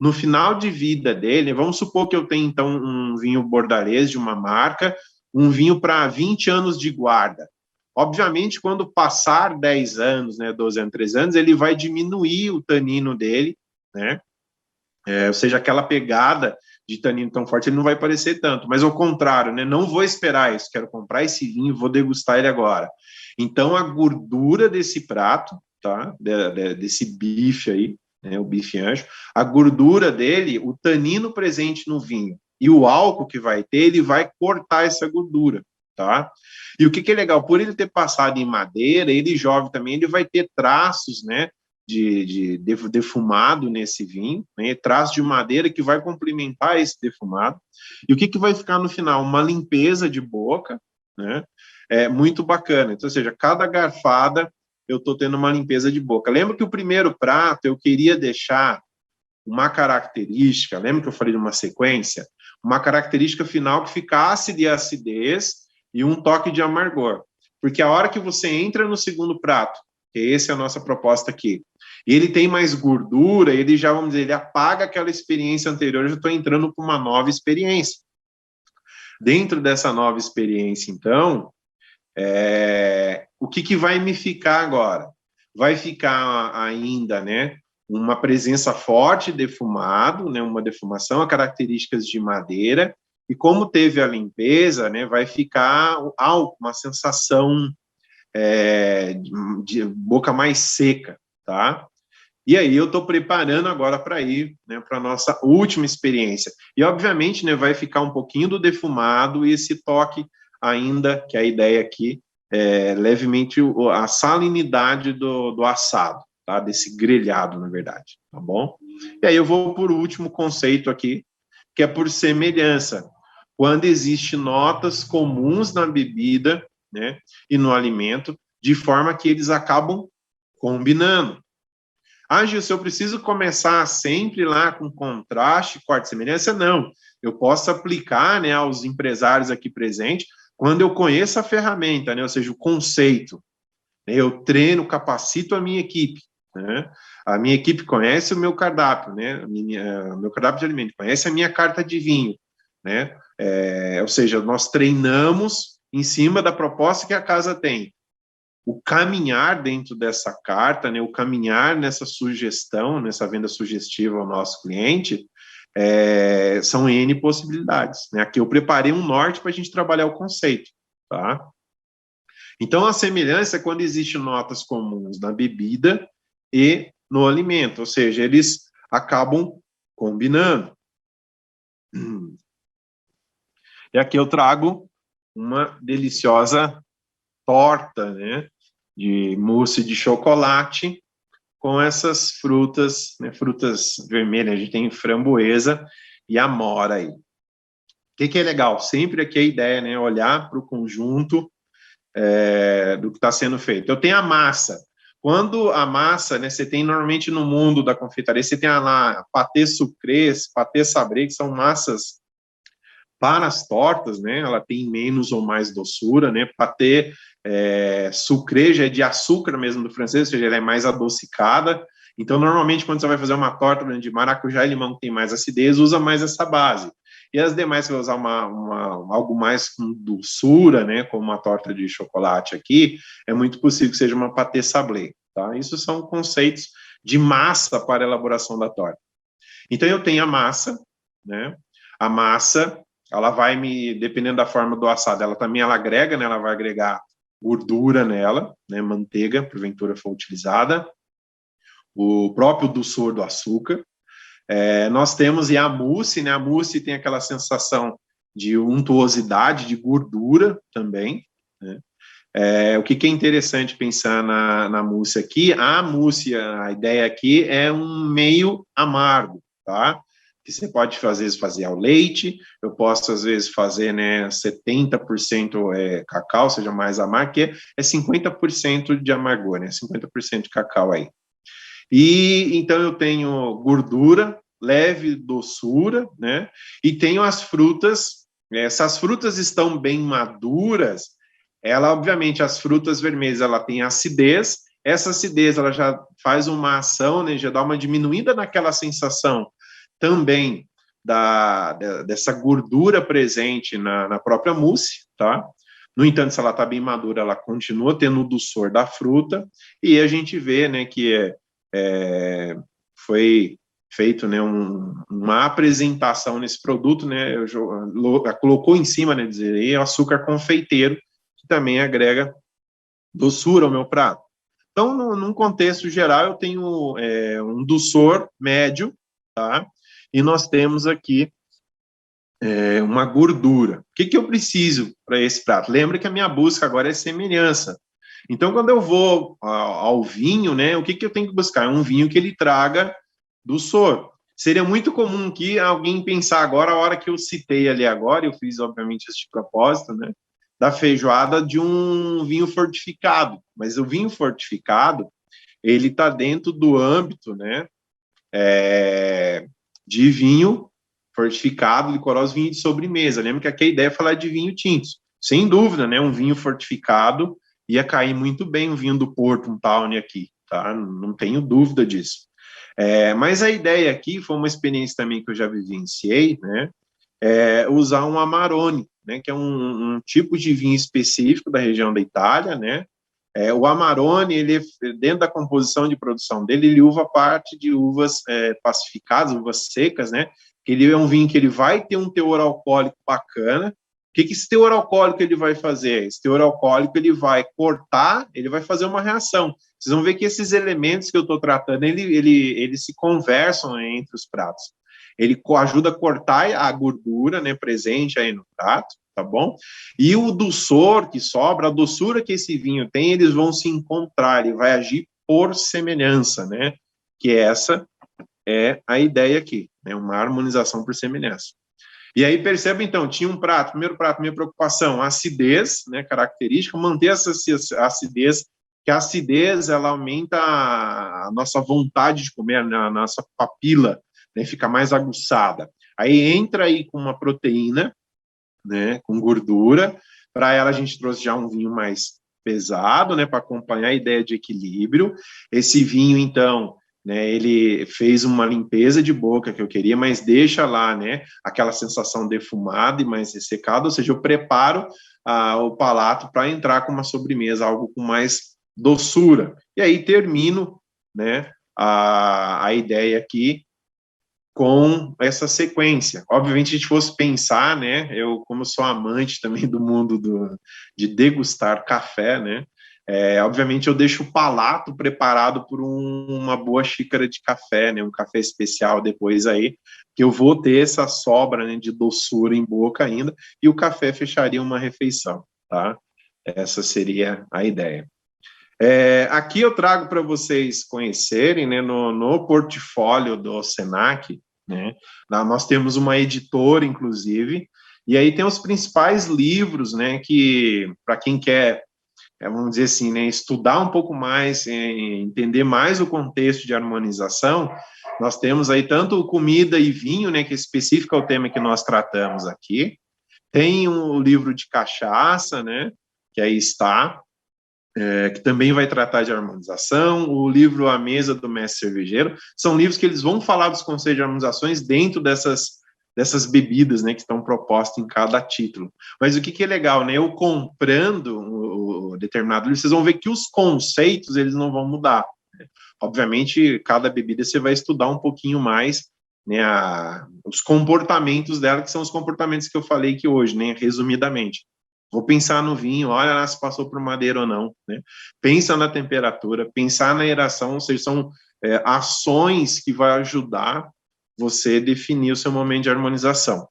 no final de vida dele, vamos supor que eu tenho, então, um vinho bordalês de uma marca, um vinho para 20 anos de guarda. Obviamente, quando passar 10 anos, né, 12 anos, 13 anos, ele vai diminuir o tanino dele, né? Ou seja, aquela pegada de tanino tão forte, ele não vai parecer tanto, mas ao contrário, né, não vou esperar isso, quero comprar esse vinho, vou degustar ele agora. Então, a gordura desse prato, tá, desse bife aí, né, o bife ancho, a gordura dele, o tanino presente no vinho e o álcool que vai ter, ele vai cortar essa gordura, tá? E o que é legal, por ele ter passado em madeira, ele jovem também, ele vai ter traços, né, de defumado nesse vinho, né, traço de madeira que vai complementar esse defumado. E o que vai ficar no final? Uma limpeza de boca, né? Muito bacana. Então, ou seja, cada garfada eu estou tendo uma limpeza de boca. Lembra que o primeiro prato eu queria deixar uma característica, lembra que eu falei de uma sequência? Uma característica final que ficasse de acidez e um toque de amargor. Porque a hora que você entra no segundo prato, que essa é a nossa proposta aqui, e ele tem mais gordura, ele já, vamos dizer, ele apaga aquela experiência anterior, eu já estou entrando para uma nova experiência. Dentro dessa nova experiência, então, o que vai me ficar agora? Vai ficar ainda, né, uma presença forte defumado, né, uma defumação a características de madeira, e como teve a limpeza, né, vai ficar algo, uma sensação de boca mais seca, tá? E aí eu estou preparando agora para ir, né, para a nossa última experiência. E, obviamente, né, vai ficar um pouquinho do defumado e esse toque ainda, que é a ideia aqui, levemente a salinidade do assado, tá? Desse grelhado, na verdade, tá bom? E aí eu vou por último conceito aqui, que é por semelhança. Quando existe notas comuns na bebida, né, e no alimento, de forma que eles acabam combinando. Ah, Gilson, eu preciso começar sempre lá com contraste, corte, semelhança? Não. Eu posso aplicar, né, aos empresários aqui presentes quando eu conheço a ferramenta, né, ou seja, o conceito. Eu treino, capacito a minha equipe. Né? A minha equipe conhece o meu cardápio, né? Meu cardápio de alimento, conhece a minha carta de vinho. Né? Ou seja, nós treinamos em cima da proposta que a casa tem. O caminhar dentro dessa carta, né, o caminhar nessa sugestão, nessa venda sugestiva ao nosso cliente, são N possibilidades. Né? Aqui eu preparei um norte para a gente trabalhar o conceito. Tá? Então, a semelhança é quando existem notas comuns na bebida e no alimento, ou seja, eles acabam combinando. E aqui eu trago uma deliciosa torta, né, de mousse de chocolate com essas frutas, né, frutas vermelhas. A gente tem framboesa e amora aí. O que é legal? Sempre aqui a ideia, né, olhar para o conjunto do que está sendo feito. Eu tenho a massa. Quando a massa, né, você tem normalmente no mundo da confeitaria, você tem lá patê sucrês, patê sabré, que são massas Para as tortas, né, ela tem menos ou mais doçura, né, pâté sucré já é de açúcar mesmo do francês, ou seja, ela é mais adocicada. Então, normalmente, quando você vai fazer uma torta de maracujá e limão que tem mais acidez, usa mais essa base. E as demais, você vai usar algo mais com doçura, né, como uma torta de chocolate aqui, é muito possível que seja uma pâté sablé, tá? Isso são conceitos de massa para a elaboração da torta. Então, eu tenho a massa, né? A massa, ela vai dependendo da forma do assado, ela agrega, né? Ela vai agregar gordura nela, né? Manteiga, porventura for utilizada, o próprio doçor do açúcar. Nós temos a mousse, né? A mousse tem aquela sensação de untuosidade, de gordura também, né? O que é interessante pensar na mousse aqui? A mousse, a ideia aqui é um meio amargo, tá? Que você pode, às vezes, fazer ao leite, eu posso, às vezes, fazer, né, 70% cacau, seja mais amargo, que é 50% de amargor, né, 50% de cacau aí. E, então, eu tenho gordura, leve doçura, né, e tenho as frutas, essas frutas estão bem maduras, obviamente, as frutas vermelhas, ela tem acidez, essa acidez, ela já faz uma ação, né, já dá uma diminuída naquela sensação também dessa gordura presente na própria mousse, tá? No entanto, se ela está bem madura, ela continua tendo o doçor da fruta, e a gente vê, né, que foi feito, né, uma apresentação nesse produto, né, colocou em cima, né, dizer, açúcar confeiteiro, que também agrega doçura ao meu prato. Então, num contexto geral, eu tenho um doçor médio, tá? E nós temos aqui uma gordura. O que eu preciso para esse prato? Lembra que a minha busca agora é semelhança. Então, quando eu vou ao vinho, né, o que eu tenho que buscar? É um vinho que ele traga doçor. Seria muito comum que alguém pensar agora, a hora que eu citei ali agora, eu fiz, obviamente, esse propósito, né, da feijoada de um vinho fortificado. Mas o vinho fortificado, ele está dentro do âmbito, né, de vinho fortificado, licoroso, vinho de sobremesa. Lembra que aqui a ideia é falar de vinho tinto. Sem dúvida, né, um vinho fortificado ia cair muito bem um vinho do Porto, um Tawny aqui, tá? Não tenho dúvida disso. Mas a ideia aqui foi uma experiência também que eu já vivenciei, né? Usar um Amarone, né? Que é um tipo de vinho específico da região da Itália, né? O Amarone, ele, dentro da composição de produção dele, ele uva parte de uvas pacificadas, uvas secas, né? Ele é um vinho que ele vai ter um teor alcoólico bacana. O que esse teor alcoólico ele vai fazer? Esse teor alcoólico ele vai cortar, ele vai fazer uma reação. Vocês vão ver que esses elementos que eu estou tratando, eles se conversam entre os pratos. Ele ajuda a cortar a gordura, né, presente aí no prato, tá bom? E o doçor que sobra, a doçura que esse vinho tem, eles vão se encontrar, ele vai agir por semelhança, né? Que essa é a ideia aqui, né? Uma harmonização por semelhança. E aí perceba, então, tinha um prato, primeiro prato, minha preocupação, acidez, né, característica, manter essa acidez, que a acidez, ela aumenta a nossa vontade de comer, né, a nossa papila, né, fica mais aguçada. Aí entra aí com uma proteína, né, com gordura, para ela a gente trouxe já um vinho mais pesado, né, para acompanhar a ideia de equilíbrio. Esse vinho, então, né, ele fez uma limpeza de boca que eu queria, mas deixa lá, né, aquela sensação defumada e mais ressecada, ou seja, eu preparo o palato para entrar com uma sobremesa, algo com mais doçura. E aí termino, né, a ideia aqui com essa sequência. Obviamente, se a gente fosse pensar, né, como sou amante também do mundo de degustar café, né, obviamente eu deixo o palato preparado por uma boa xícara de café, né, um café especial depois aí, que eu vou ter essa sobra, né, de doçura em boca ainda, e o café fecharia uma refeição, tá? Essa seria a ideia. Aqui eu trago para vocês conhecerem, né, no portfólio do Senac, né, nós temos uma editora, inclusive, e aí tem os principais livros, né, que para quem quer, vamos dizer assim, né, estudar um pouco mais, entender mais o contexto de harmonização, nós temos aí tanto comida e vinho, né, que é específico ao tema que nós tratamos aqui, Tem um livro de cachaça, né, que aí está, que também vai tratar de harmonização, o livro A Mesa do Mestre Cervejeiro, são livros que eles vão falar dos conceitos de harmonizações dentro dessas bebidas, né, que estão propostas em cada título. Mas o que é legal, né, eu comprando o determinado livro, vocês vão ver que os conceitos, eles não vão mudar. Obviamente, cada bebida você vai estudar um pouquinho mais, né, os comportamentos dela, que são os comportamentos que eu falei aqui hoje, né, resumidamente. Vou pensar no vinho, olha se passou por madeira ou não, né? Pensa na temperatura, pensar na aeração, ou seja, são ações que vai ajudar você definir o seu momento de harmonização.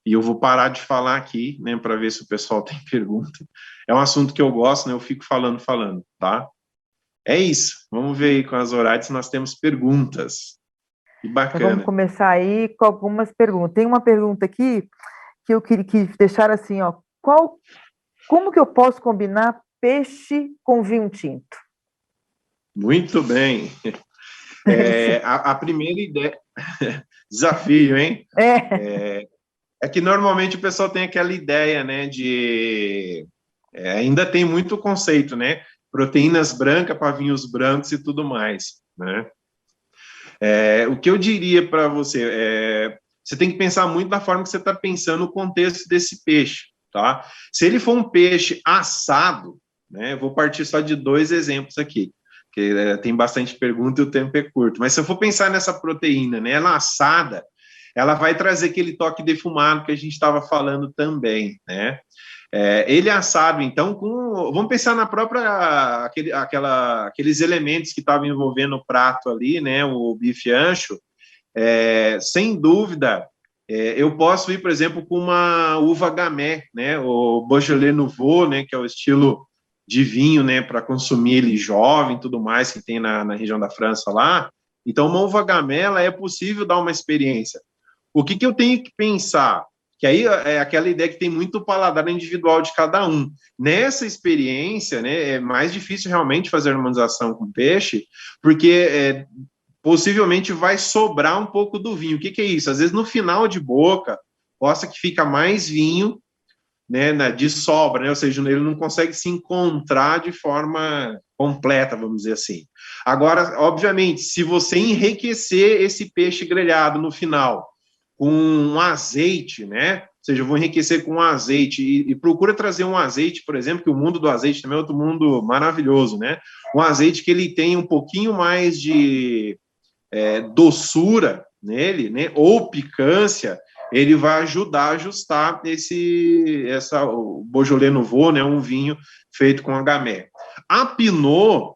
E eu vou parar de falar aqui, né, para ver se o pessoal tem pergunta. É um assunto que eu gosto, né, eu fico falando, tá? É isso, vamos ver aí com as Zoraide se nós temos perguntas. Que bacana. Então vamos começar aí com algumas perguntas. Tem uma pergunta aqui que eu queria deixar assim, ó, como que eu posso combinar peixe com vinho tinto? Muito bem. A primeira ideia... Desafio, hein? É que normalmente o pessoal tem aquela ideia, né, ainda tem muito conceito, né? Proteínas brancas para vinhos brancos e tudo mais, né? O que eu diria para você você tem que pensar muito na forma que você está pensando o contexto desse peixe, tá? Se ele for um peixe assado, né? Vou partir só de 2 exemplos aqui, porque tem bastante pergunta e o tempo é curto. Mas se eu for pensar nessa proteína, né? Ela assada, ela vai trazer aquele toque defumado que a gente estava falando também, né? Ele assado, então, vamos pensar na própria, aqueles elementos que estavam envolvendo o prato ali, né? O bife ancho, sem dúvida, eu posso ir, por exemplo, com uma uva gamay, né? O Beaujolais Nouveau, né? Que é o estilo de vinho, né? Para consumir ele jovem, tudo mais que tem na região da França lá. Então, uma uva gamay, ela é possível dar uma experiência. O que eu tenho que pensar? Que aí é aquela ideia que tem muito paladar individual de cada um. Nessa experiência, né, é mais difícil realmente fazer harmonização com peixe, porque possivelmente vai sobrar um pouco do vinho. O que é isso? Às vezes no final de boca, possa que fica mais vinho, né, de sobra, né? Ou seja, ele não consegue se encontrar de forma completa, vamos dizer assim. Agora, obviamente, se você enriquecer esse peixe grelhado no final, com um azeite, né? Ou seja, eu vou enriquecer com um azeite e procura trazer um azeite, por exemplo, que o mundo do azeite também é outro mundo maravilhoso, né? Um azeite que ele tem um pouquinho mais de doçura nele, né? Ou picância, ele vai ajudar a ajustar o Beaujolais Nouveau, né? Um vinho feito com gamay. A Pinot,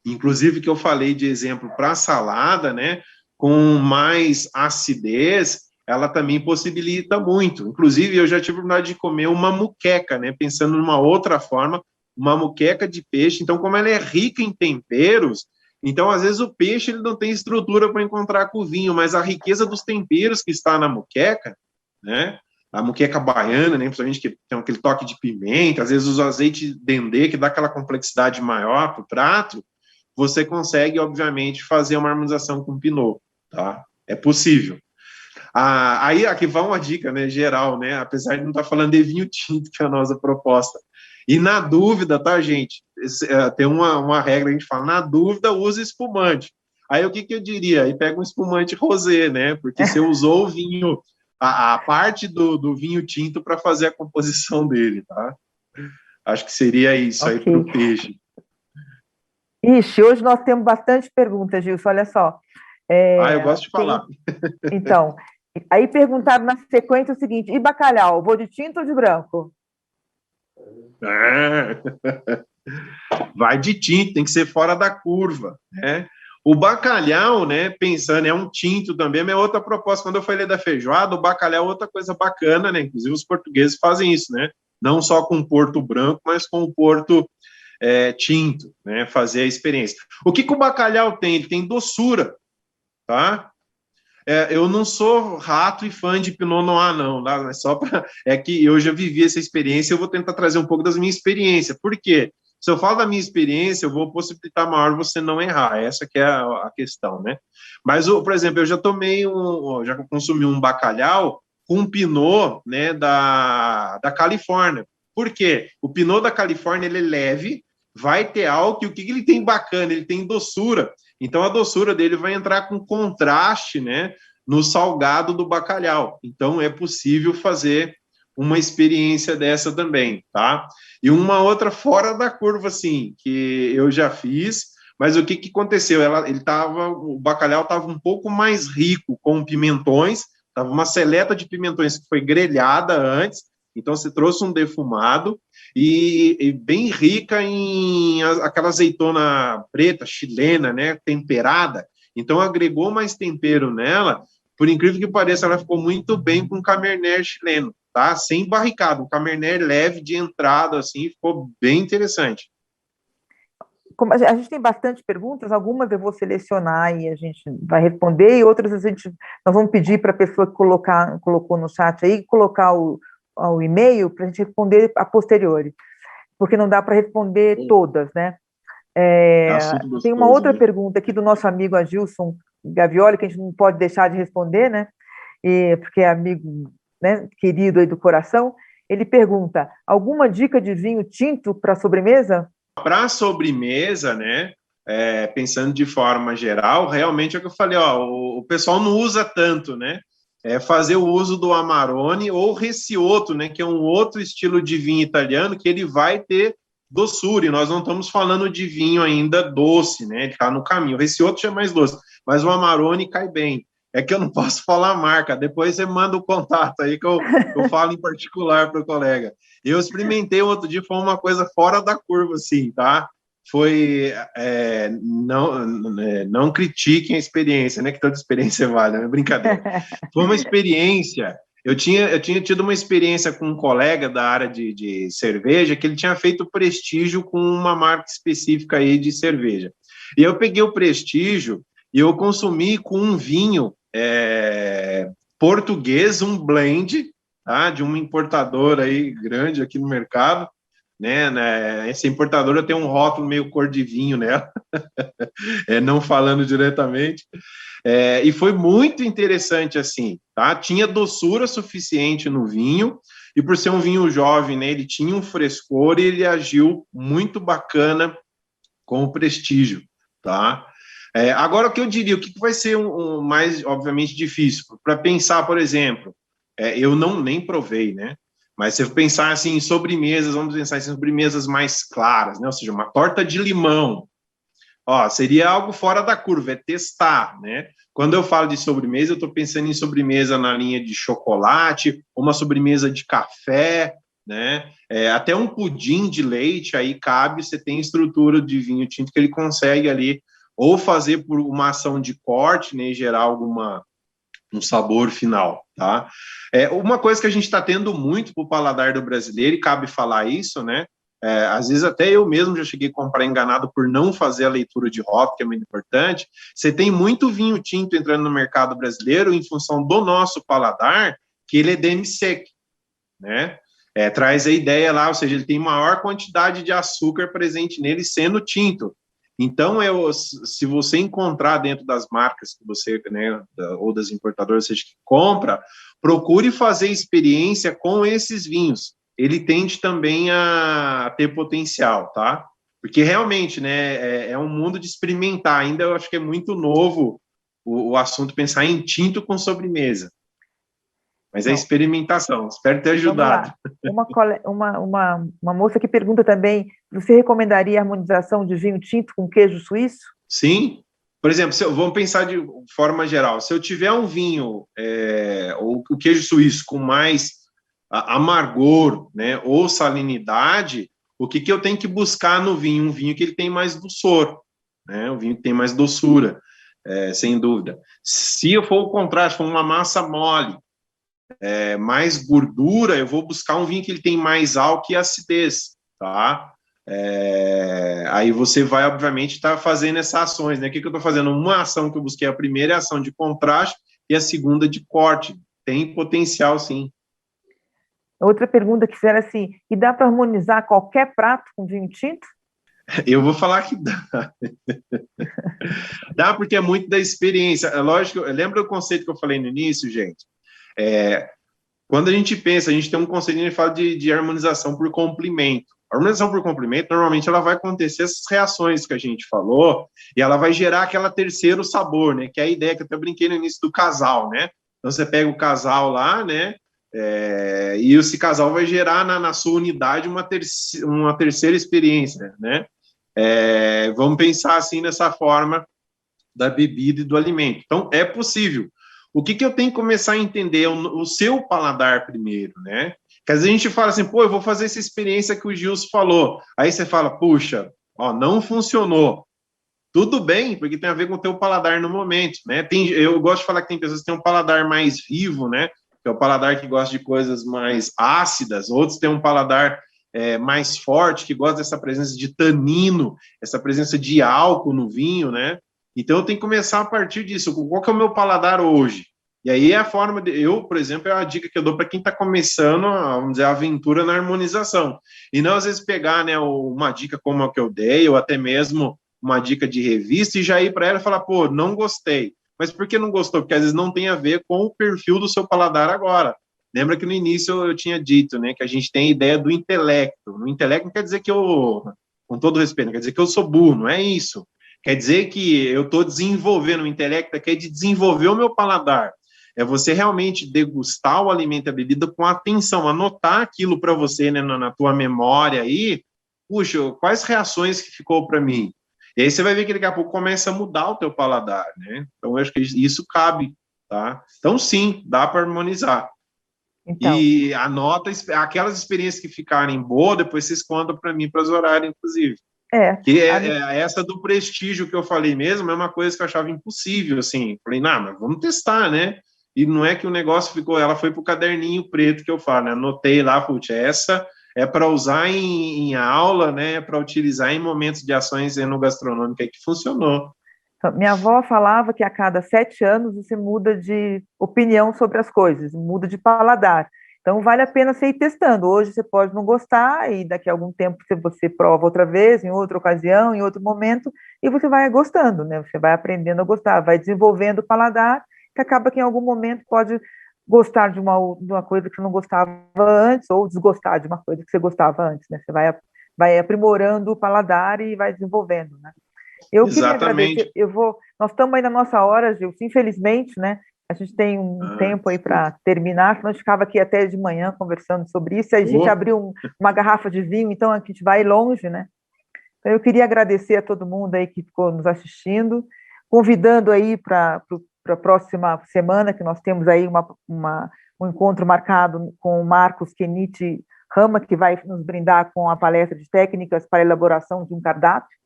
inclusive que eu falei de exemplo para salada, né? Com mais acidez, ela também possibilita muito. Inclusive, eu já tive a oportunidade de comer uma muqueca, né? Pensando numa outra forma, uma muqueca de peixe. Então, como ela é rica em temperos, então, às vezes, o peixe ele não tem estrutura para encontrar com o vinho, mas a riqueza dos temperos que está na muqueca, né? A muqueca baiana, né? Principalmente que tem aquele toque de pimenta, às vezes os azeites dendê, que dá aquela complexidade maior para o prato, você consegue, obviamente, fazer uma harmonização com Pinot, tá? É possível. Aí aqui vai uma dica, né, geral, né? Apesar de não estar falando de vinho tinto, que é a nossa proposta. E na dúvida, tá, gente? Tem uma regra, a gente fala, na dúvida, use espumante. Aí o que eu diria? Aí pega um espumante rosé, né? Porque você usou o vinho, a parte do vinho tinto para fazer a composição dele, tá? Acho que seria isso aí para o peixe. Ixi, hoje nós temos bastante perguntas, Gilson, olha só. Eu gosto de falar. Então, aí perguntaram na sequência o seguinte, e bacalhau, vou de tinto ou de branco? Vai de tinto, tem que ser fora da curva, né? O bacalhau, né, pensando, é um tinto também, é outra proposta. Quando eu falei da feijoada, o bacalhau é outra coisa bacana, né? Inclusive os portugueses fazem isso, né? Não só com o porto branco, mas com o porto tinto, né? Fazer a experiência. O que o bacalhau tem? Ele tem doçura, tá? Eu não sou rato e fã de Pinot Noir, não, tá? É que eu já vivi essa experiência, eu vou tentar trazer um pouco das minhas experiências. Por quê? Se eu falo da minha experiência, eu vou possibilitar maior você não errar. Essa que é a questão, né? Mas, por exemplo, eu já consumi um bacalhau com o Pinot, né, da Califórnia. Por quê? O Pinot da Califórnia, ele é leve, vai ter álcool, e o que ele tem bacana? Ele tem doçura. Então, a doçura dele vai entrar com contraste, né, no salgado do bacalhau. Então, é possível fazer uma experiência dessa também, tá? E uma outra fora da curva, assim, que eu já fiz, mas o que aconteceu? O bacalhau estava um pouco mais rico com pimentões, estava uma seleta de pimentões que foi grelhada antes, então você trouxe um defumado e bem rica em aquela azeitona preta, chilena, né, temperada, então agregou mais tempero nela, por incrível que pareça, ela ficou muito bem com cabernet chileno, tá? Sem barricado, um cabernet leve de entrada, assim, ficou bem interessante. Como a gente tem bastante perguntas, algumas eu vou selecionar e a gente vai responder, e outras nós vamos pedir para a pessoa que colocou no chat aí, colocar o e-mail para a gente responder a posteriori, porque não dá para responder todas, né? Tem uma outra pergunta aqui do nosso amigo Agilson Gavioli, que a gente não pode deixar de responder, né? Porque é amigo, né, querido aí do coração. Ele pergunta: alguma dica de vinho tinto para sobremesa? Para sobremesa, né? Pensando de forma geral, realmente é o que eu falei, ó, o pessoal não usa tanto, né? Fazer o uso do Amarone ou Recioto, né? Que é um outro estilo de vinho italiano que ele vai ter doçura, e nós não estamos falando de vinho ainda doce, né? Ele está no caminho. O Recioto já é mais doce, mas o Amarone cai bem. É que eu não posso falar a marca, depois você manda o contato aí que eu falo em particular para o colega. Eu experimentei outro dia, foi uma coisa fora da curva, assim, tá? Foi, não critiquem a experiência, né? Que toda experiência vale, é brincadeira. Foi uma experiência. Eu tinha tido uma experiência com um colega da área de cerveja, que ele tinha feito prestígio com uma marca específica aí de cerveja. E eu peguei o prestígio e eu consumi com um vinho português, um blend, tá, de uma importadora aí grande aqui no mercado, né? Essa importadora tem um rótulo meio cor de vinho nela, não falando diretamente. E foi muito interessante, assim, tá? Tinha doçura suficiente no vinho, e por ser um vinho jovem, né, ele tinha um frescor e ele agiu muito bacana com o prestígio, tá? Agora, o que eu diria, o que vai ser mais, obviamente, difícil? Para pensar, por exemplo, eu nem provei, né? Mas se eu pensar assim, em sobremesas, vamos pensar em sobremesas mais claras, né? Ou seja, uma torta de limão. Ó, seria algo fora da curva, é testar, né? Quando eu falo de sobremesa, eu estou pensando em sobremesa na linha de chocolate, uma sobremesa de café, né? Até um pudim de leite, aí cabe, você tem estrutura de vinho tinto que ele consegue ali ou fazer por uma ação de corte, né, e gerar um sabor final, tá? Uma coisa que a gente está tendo muito para o paladar do brasileiro, e cabe falar isso, né? Às vezes até eu mesmo já cheguei a comprar enganado por não fazer a leitura de rótulo, que é muito importante. Você tem muito vinho tinto entrando no mercado brasileiro em função do nosso paladar, que ele é demi-sec, né? Traz a ideia lá, ou seja, ele tem maior quantidade de açúcar presente nele sendo tinto. Então, se você encontrar dentro das marcas que você, né, ou das importadoras, seja, que compra, procure fazer experiência com esses vinhos. Ele tende também a ter potencial, tá? Porque realmente, né, é um mundo de experimentar. Ainda eu acho que é muito novo o assunto pensar em tinto com sobremesa. Mas é experimentação. Espero ter ajudado. Uma moça que pergunta também, você recomendaria a harmonização de vinho tinto com queijo suíço? Sim. Por exemplo, vamos pensar de forma geral. Se eu tiver um vinho, ou o queijo suíço com mais amargor, né, ou salinidade, o que eu tenho que buscar no vinho? Um vinho que ele tem mais doçor, né, um vinho que tem mais doçura, sem dúvida. Se eu for o contrário, se for uma massa mole, mais gordura, eu vou buscar um vinho que ele tem mais álcool e acidez, tá? Aí você vai, obviamente, estar fazendo essas ações, né? O que eu estou fazendo? Uma ação que eu busquei, a primeira é a ação de contraste e a segunda de corte. Tem potencial, sim. Outra pergunta que fizeram assim, e dá para harmonizar qualquer prato com vinho tinto? Eu vou falar que dá. Dá porque é muito da experiência. É lógico, lembra o conceito que eu falei no início, gente? Quando a gente pensa, a gente tem um conceito que fala de harmonização por complemento. A harmonização por complemento, normalmente, ela vai acontecer essas reações que a gente falou, e ela vai gerar aquela terceiro sabor, né? Que é a ideia que eu até brinquei no início do casal, né? Então, você pega o casal lá, né? E esse casal vai gerar na sua unidade uma terceira experiência, né? Vamos pensar assim nessa forma da bebida e do alimento. Então, é possível. O que eu tenho que começar a entender? O seu paladar primeiro, né? Que às vezes a gente fala assim, pô, eu vou fazer essa experiência que o Gilson falou. Aí você fala, puxa, ó, não funcionou. Tudo bem, porque tem a ver com o teu paladar no momento, né? Eu gosto de falar que tem pessoas que têm um paladar mais vivo, né? Que é o paladar que gosta de coisas mais ácidas, outros têm um paladar mais forte, que gosta dessa presença de tanino, essa presença de álcool no vinho, né? Então eu tenho que começar a partir disso. Qual que é o meu paladar hoje? E aí é a forma de. Eu, por exemplo, é a dica que eu dou para quem está começando, vamos dizer, a aventura na harmonização. E não, às vezes, pegar, né, uma dica como a que eu dei, ou até mesmo uma dica de revista, e já ir para ela e falar, pô, não gostei. Mas por que não gostou? Porque às vezes não tem a ver com o perfil do seu paladar agora. Lembra que no início eu tinha dito, né, que a gente tem a ideia do intelecto. No intelecto não quer dizer que eu, com todo respeito, não quer dizer que eu sou burro, não é isso. Quer dizer que eu estou desenvolvendo o intelecto, que é de desenvolver o meu paladar. É você realmente degustar o alimento e a bebida com atenção, anotar aquilo para você, né, na tua memória aí. Puxa, quais reações que ficou para mim? E aí você vai ver que daqui a pouco começa a mudar o teu paladar, né? Então, eu acho que isso cabe, tá? Então, sim, dá para harmonizar. Então, E anota aquelas experiências que ficarem boas, depois vocês contam para mim, para as horários, inclusive. é, Que a, essa do prestígio que eu falei mesmo, é uma coisa que eu achava impossível, assim. Falei, não, mas vamos testar, né? E não é que o negócio ficou, ela foi pro caderninho preto que eu falo, né? Anotei lá, putz, essa é para usar em aula, né? É para utilizar em momentos de ações enogastronômicas que funcionou. minha avó falava que a cada 7 anos você muda de opinião sobre as coisas, muda de paladar. Então, vale a pena você ir testando. Hoje você pode não gostar, e daqui a algum tempo você prova outra vez, em outra ocasião, em outro momento, e você vai gostando, né? Você vai aprendendo a gostar, vai desenvolvendo o paladar, que acaba que em algum momento pode gostar de uma coisa que você não gostava antes, ou desgostar de uma coisa que você gostava antes, né? Você vai aprimorando o paladar e vai desenvolvendo, né? Eu queria agradecer, Exatamente. nós estamos aí na nossa hora, Gil, infelizmente, né? A gente tem um tempo aí Desculpa. para terminar, senão a gente ficava aqui até de manhã conversando sobre isso, e a gente Oh, abriu uma garrafa de vinho, então a gente vai longe, né? Então eu queria agradecer a todo mundo aí que ficou nos assistindo, convidando aí para a próxima semana, que nós temos aí um encontro marcado com o Marcos Kenichi Rama, que vai nos brindar com a palestra de técnicas para a elaboração de um cardápio.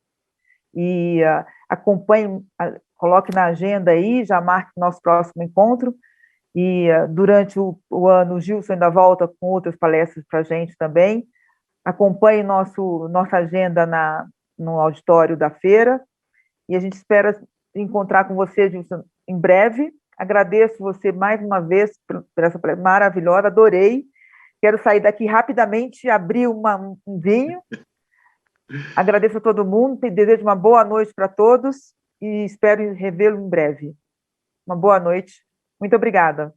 E acompanhe, coloque na agenda aí, já marque o nosso próximo encontro. E durante o ano, o Gilson ainda volta com outras palestras para a gente também. Acompanhe nossa agenda no auditório da feira. E a gente espera encontrar com você, Gilson, em breve. Agradeço você mais uma vez por essa palestra maravilhosa, adorei. Quero sair daqui rapidamente, abrir um vinho. Agradeço a todo mundo, desejo uma boa noite para todos e espero revê-lo em breve. Uma boa noite. Muito obrigada.